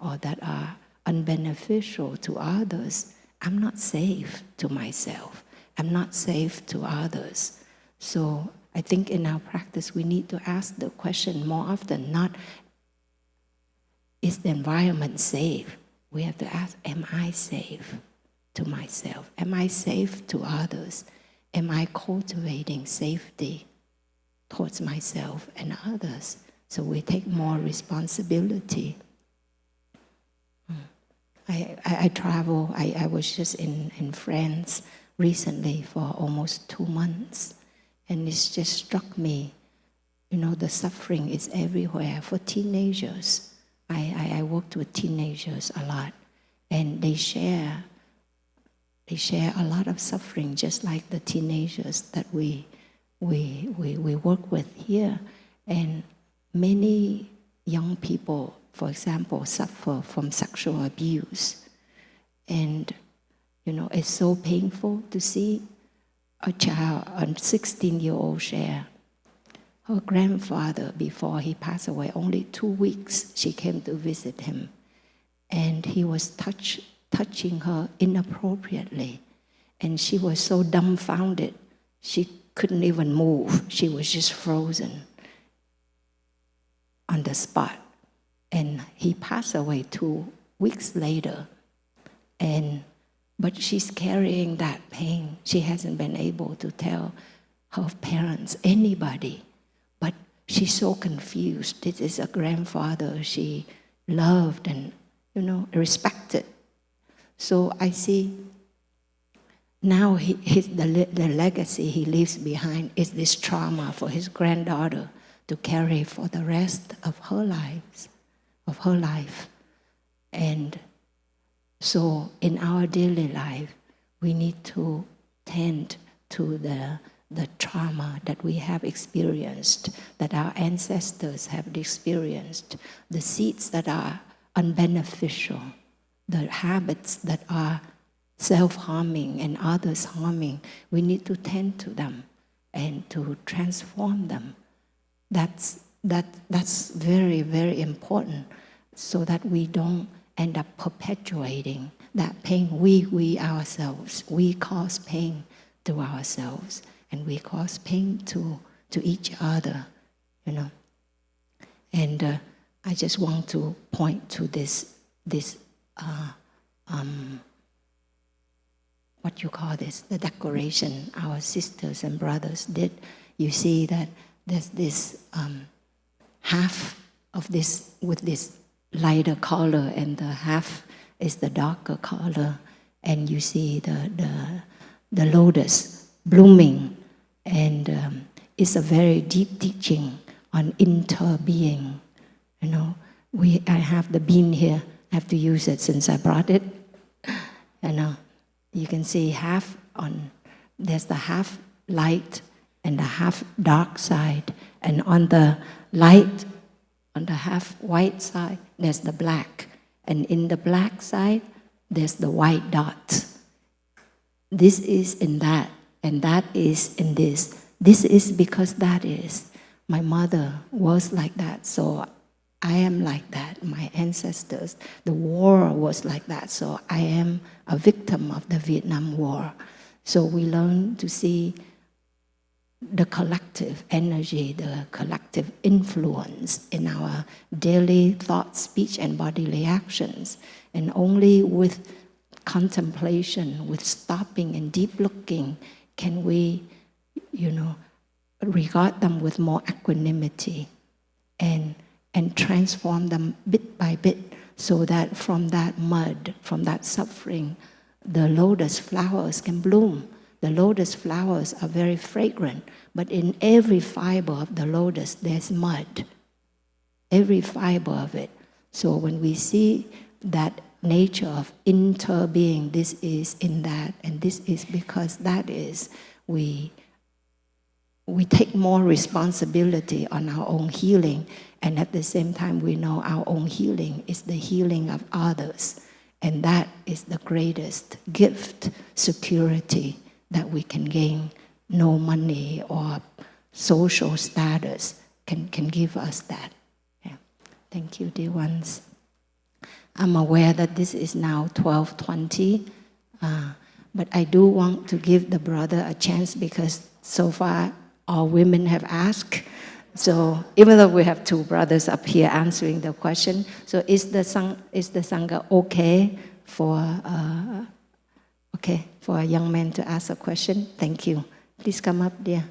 or that are unbeneficial to others, I'm not safe to myself. I'm not safe to others. So I think in our practice we need to ask the question more often, not is the environment safe? We have to ask, am I safe to myself? Am I safe to others? Am I cultivating safety towards myself and others? So we take more responsibility. I travel. I was just in France recently for almost 2 months. And it's just struck me, the suffering is everywhere for teenagers. I worked with teenagers a lot, and they share a lot of suffering, just like the teenagers that we work with here. And many young people, for example, suffer from sexual abuse. And, it's so painful to see a child, a 16-year-old share. Her grandfather, before he passed away, only 2 weeks, she came to visit him. And he was touching her inappropriately. And she was so dumbfounded, she couldn't even move. She was just frozen on the spot. And he passed away 2 weeks later. But she's carrying that pain. She hasn't been able to tell her parents, anybody. But she's so confused. This is a grandfather she loved and, respected. So I see now the legacy he leaves behind is this trauma for his granddaughter to carry for the rest of her life. And so in our daily life, we need to tend to the trauma that we have experienced, that our ancestors have experienced, the seeds that are unbeneficial, the habits that are self-harming and others harming, we need to tend to them and to transform them. That's very, very important, so that we don't end up perpetuating that pain. We ourselves, we cause pain to ourselves, and we cause pain to each other, you know. And I just want to point to this what you call this, the decoration our sisters and brothers did. You see that there's this half of this with this lighter color, and the half is the darker color, and you see the lotus blooming, and it's a very deep teaching on interbeing. You know, I have the bean here. I have to use it since I brought it. And you can see there's the half light and the half dark side, and on the light, on the half white side, there's the black, and in the black side, there's the white dots. This is in that, and that is in this. This is because that is. My mother was like that, so I am like that. My ancestors, the war was like that, so I am a victim of the Vietnam War. So we learn to see the collective energy, the collective influence in our daily thought, speech, and bodily actions. And only with contemplation, with stopping and deep looking, can we, regard them with more equanimity and transform them bit by bit, so that from that mud, from that suffering, the lotus flowers can bloom. The lotus flowers are very fragrant, but in every fiber of the lotus, there's mud. Every fiber of it. So when we see that nature of interbeing, this is in that, and this is because that is, we take more responsibility on our own healing, and at the same time we know our own healing is the healing of others, and that is the greatest gift, security that we can gain. No money or social status can give us that. Yeah. Thank you, dear ones. I'm aware that this is now 12:20, but I do want to give the brother a chance, because so far all women have asked. So even though we have two brothers up here answering the question, so is the Sangha okay for a young man to ask a question? Thank you. Please come up, dear.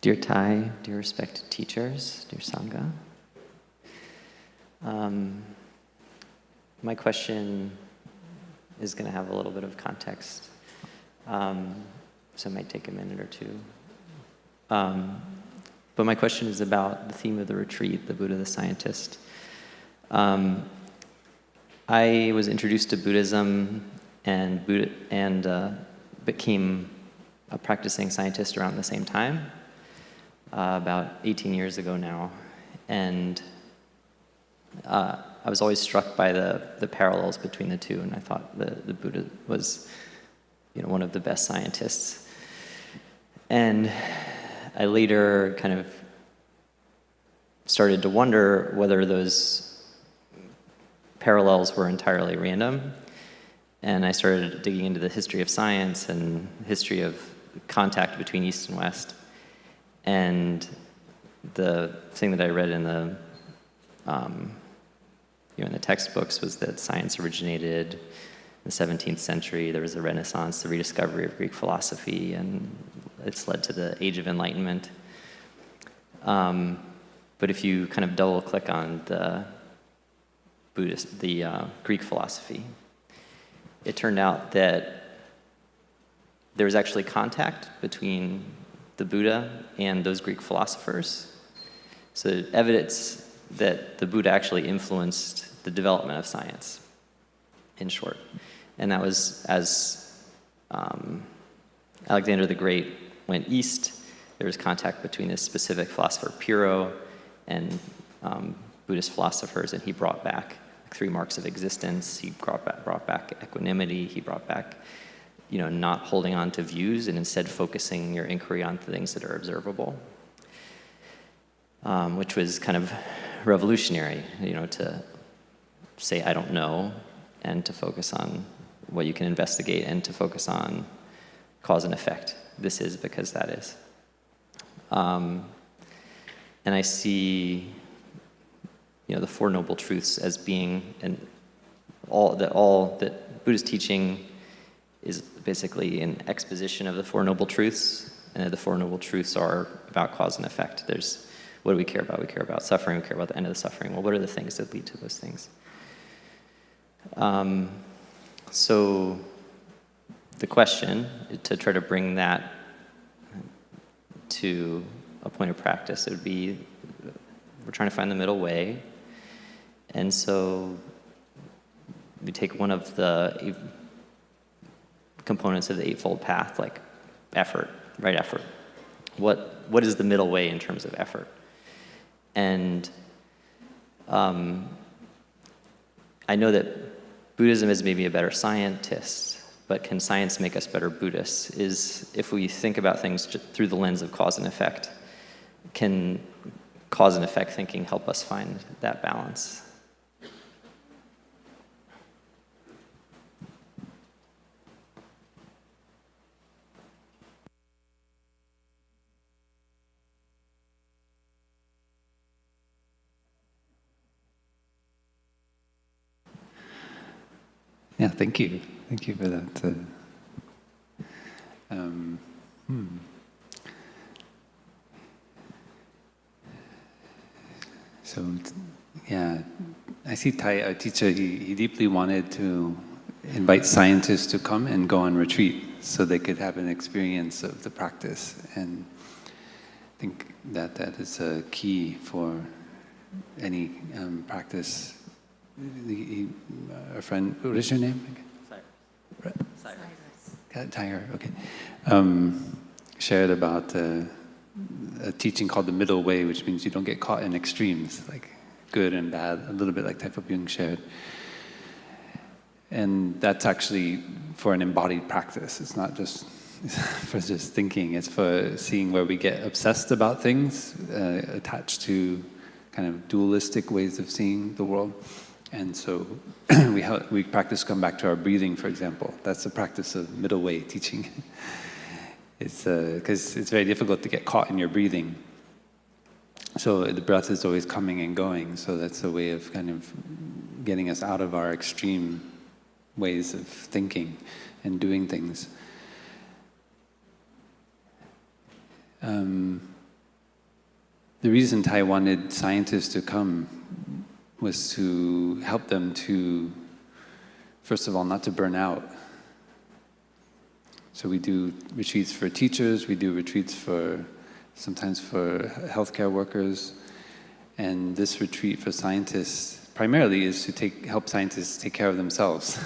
Dear Thai, dear respected teachers, dear Sangha, my question is going to have a little bit of context, so it might take a minute or two. But my question is about the theme of the retreat, the Buddha the Scientist. I was introduced to Buddhism and became a practicing scientist around the same time. About 18 years ago now, and I was always struck by the parallels between the two, and I thought the Buddha was, one of the best scientists. And I later kind of started to wonder whether those parallels were entirely random. And I started digging into the history of science and the history of contact between East and West. And the thing that I read in the in the textbooks was that science originated in the 17th century. There was the Renaissance, the rediscovery of Greek philosophy, and it's led to the Age of Enlightenment. But if you kind of double click on the Greek philosophy, it turned out that there was actually contact between the Buddha and those Greek philosophers. So evidence that the Buddha actually influenced the development of science, in short. And that was as Alexander the Great went east, there was contact between this specific philosopher, Pyrrho, and Buddhist philosophers, and he brought back 3 marks of existence. He brought back equanimity. He brought back, not holding on to views and instead focusing your inquiry on things that are observable, which was kind of revolutionary, to say, I don't know, and to focus on what you can investigate and to focus on cause and effect. This is because that is. And I see, the Four Noble Truths as being all that Buddhist teaching is basically an exposition of the Four Noble Truths, and that the Four Noble Truths are about cause and effect. There's, what do we care about? We care about suffering, we care about the end of the suffering. Well, what are the things that lead to those things? So the question, to try to bring that to a point of practice, it would be, we're trying to find the middle way. And so we take one of the components of the Eightfold Path, like effort, right effort. What is the middle way in terms of effort? And I know that Buddhism is maybe a better scientist, but can science make us better Buddhists? Is, if we think about things through the lens of cause and effect, can cause and effect thinking help us find that balance? Yeah, thank you. Thank you for that. So, yeah, I see Tai, our teacher, he deeply wanted to invite scientists to come and go on retreat so they could have an experience of the practice. And I think that is a key for any practice. Our friend, what is your name? Cyrus. Tiger, okay. Shared about a teaching called the middle way, which means you don't get caught in extremes, like good and bad, a little bit like Phap Dung shared. And that's actually for an embodied practice. It's not just for just thinking, it's for seeing where we get obsessed about things, attached to kind of dualistic ways of seeing the world. And so we practice come back to our breathing, for example. That's the practice of middle way teaching. It's because it's very difficult to get caught in your breathing. So the breath is always coming and going. So that's a way of kind of getting us out of our extreme ways of thinking and doing things. The reason Tai wanted scientists to come was to help them to, first of all, not to burn out. So we do retreats for teachers, we do retreats sometimes for healthcare workers, and this retreat for scientists primarily is to help scientists take care of themselves.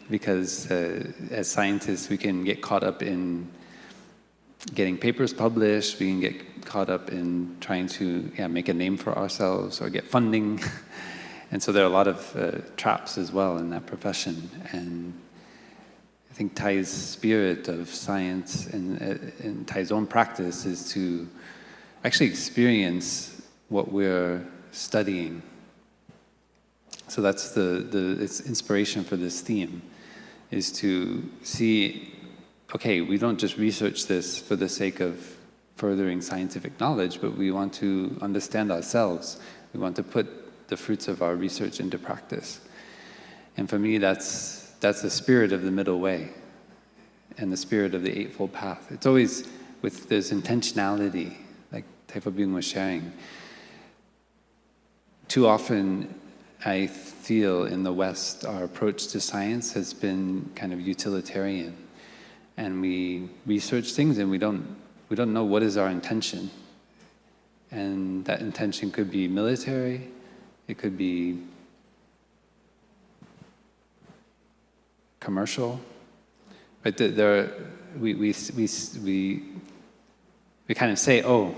Because as scientists, we can get caught up in getting papers published, we can get caught up in trying to make a name for ourselves or get funding. And so there are a lot of traps as well in that profession. And I think Thai's spirit of science and Thai's own practice is to actually experience what we're studying. So that's its inspiration for this theme, is to see, okay, we don't just research this for the sake of furthering scientific knowledge, but we want to understand ourselves. We want to put the fruits of our research into practice. And for me, that's the spirit of the middle way and the spirit of the Eightfold Path. It's always there's intentionality, like Pháp Dung was sharing. Too often, I feel in the West, our approach to science has been kind of utilitarian. And we research things and we don't know what is our intention. And that intention could be military, it could be commercial. But we kind of say, oh,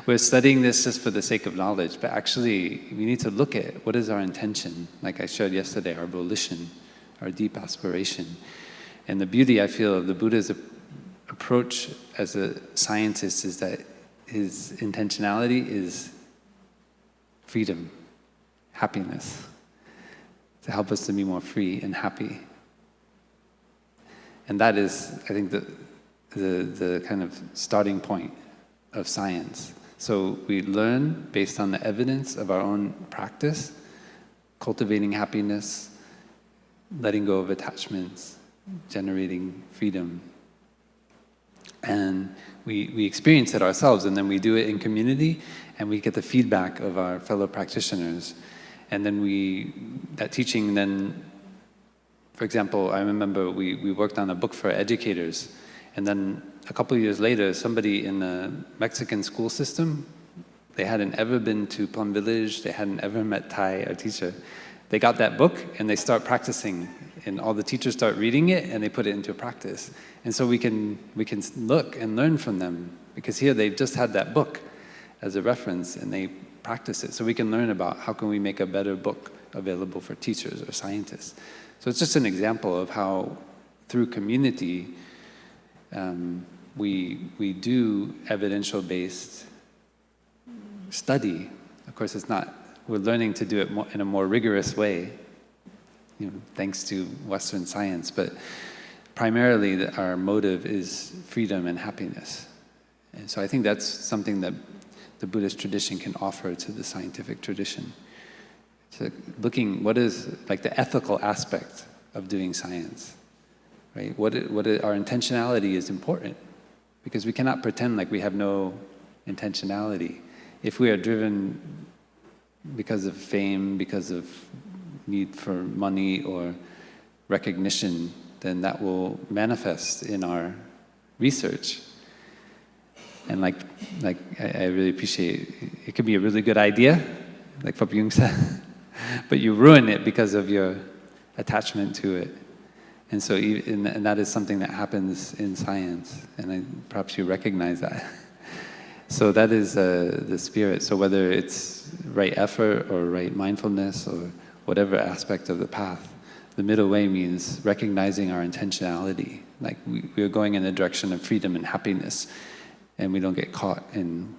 we're studying this just for the sake of knowledge, but actually we need to look at what is our intention, like I showed yesterday, our volition, our deep aspiration. And the beauty, I feel, of the Buddha's approach as a scientist is that his intentionality is freedom, happiness, to help us to be more free and happy. And that is, I think, the kind of starting point of science. So we learn based on the evidence of our own practice, cultivating happiness, letting go of attachments, generating freedom. And we experience it ourselves, and then we do it in community, and we get the feedback of our fellow practitioners. And then that teaching then, for example, I remember we worked on a book for educators, and then a couple of years later, somebody in the Mexican school system, they hadn't ever been to Plum Village, they hadn't ever met Thai, our teacher. They got that book and they start practicing, and all the teachers start reading it and they put it into practice. And so we can look and learn from them, because here they've just had that book as a reference and they practice it. So we can learn about how can we make a better book available for teachers or scientists. So it's just an example of how through community we do evidential-based study. Of course, we're learning to do it in a more rigorous way, thanks to Western science, but primarily our motive is freedom and happiness. And so I think that's something that the Buddhist tradition can offer to the scientific tradition. So looking, what is like the ethical aspect of doing science, right? Our intentionality is important, because we cannot pretend like we have no intentionality. If we are driven because of fame, because of need for money or recognition, then that will manifest in our research. And like I really appreciate, it could be a really good idea, like Pháp Dung said, but you ruin it because of your attachment to it. And so, and that is something that happens in science, and perhaps you recognize that. So that is the spirit. So whether it's right effort or right mindfulness or whatever aspect of the path, the middle way means recognizing our intentionality. Like we are going in the direction of freedom and happiness, and we don't get caught in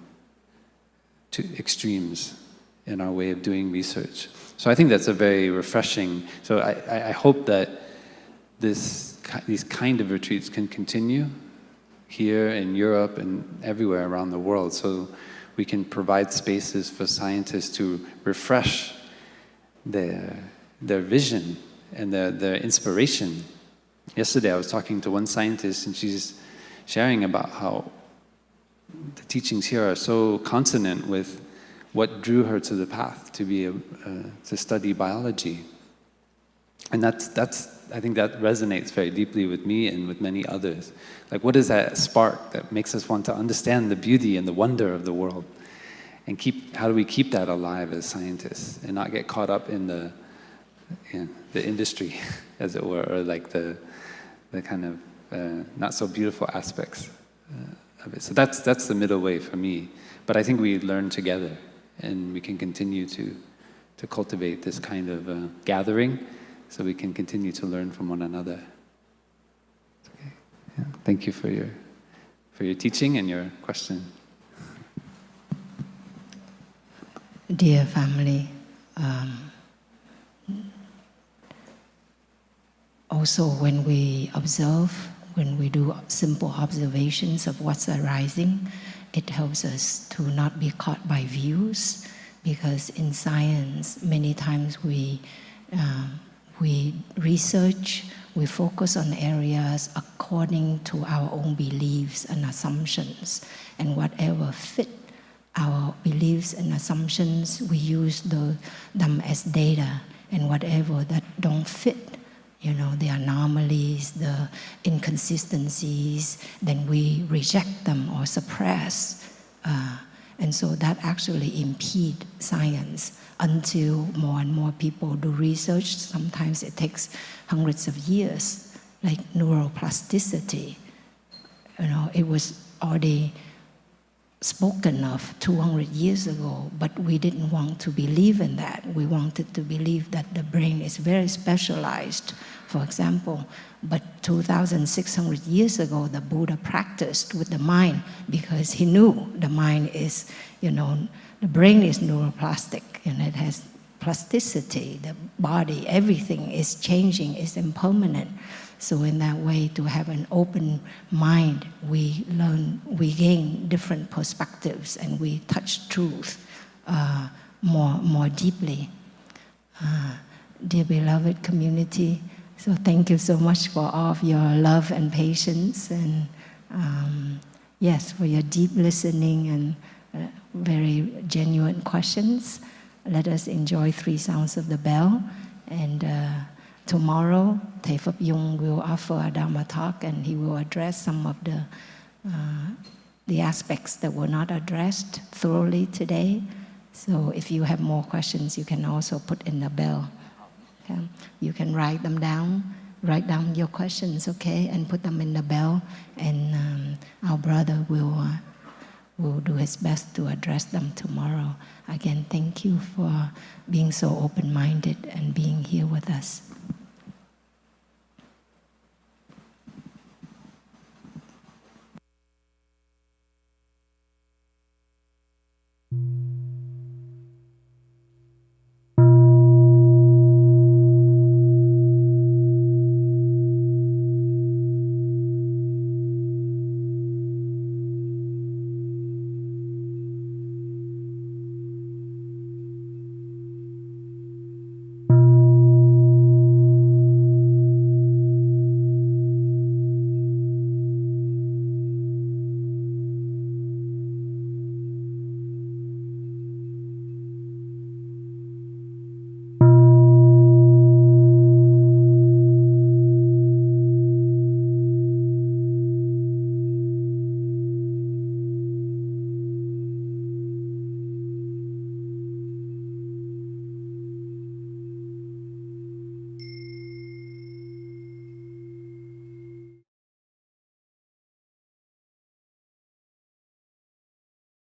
two extremes in our way of doing research. So I think that's a very refreshing. So I hope that these kind of retreats can continue here in Europe and everywhere around the world, so we can provide spaces for scientists to refresh their vision and their inspiration. Yesterday I was talking to one scientist, and she's sharing about how the teachings here are so consonant with what drew her to the path to study biology. And I think that resonates very deeply with me and with many others. Like, what is that spark that makes us want to understand the beauty and the wonder of the world? And how do we keep that alive as scientists and not get caught up in the industry, as it were, or like the kind of not so beautiful aspects of it. So that's the middle way for me. But I think we learn together, and we can continue to cultivate this kind of gathering, so we can continue to learn from one another. Okay. Yeah. Thank you for your teaching and your question. Dear family, also when we observe, when we do simple observations of what's arising, it helps us to not be caught by views, because in science, many times we research, we focus on areas according to our own beliefs and assumptions, and whatever fit our beliefs and assumptions, we use them as data, and whatever that don't fit, the anomalies, the inconsistencies, then we reject them or suppress. And so that actually impedes science until more and more people do research. Sometimes it takes hundreds of years, like neuroplasticity. It was already spoken of 200 years ago, but we didn't want to believe in that. We wanted to believe that the brain is very specialized, for example. But 2,600 years ago, the Buddha practiced with the mind because he knew the mind is, the brain is neuroplastic and it has plasticity, the body, everything is changing, is impermanent. So in that way, to have an open mind, we learn, we gain different perspectives, and we touch truth more deeply. Dear beloved community, so thank you so much for all of your love and patience, and yes, for your deep listening and very genuine questions. Let us enjoy 3 sounds of the bell, and tomorrow, Pháp Dung will offer a Dharma talk, and he will address some of the aspects that were not addressed thoroughly today. So if you have more questions, you can also put in the bell. Okay? You can write down your questions, okay, and put them in the bell, and our brother will do his best to address them tomorrow. Again, thank you for being so open-minded and being here with us.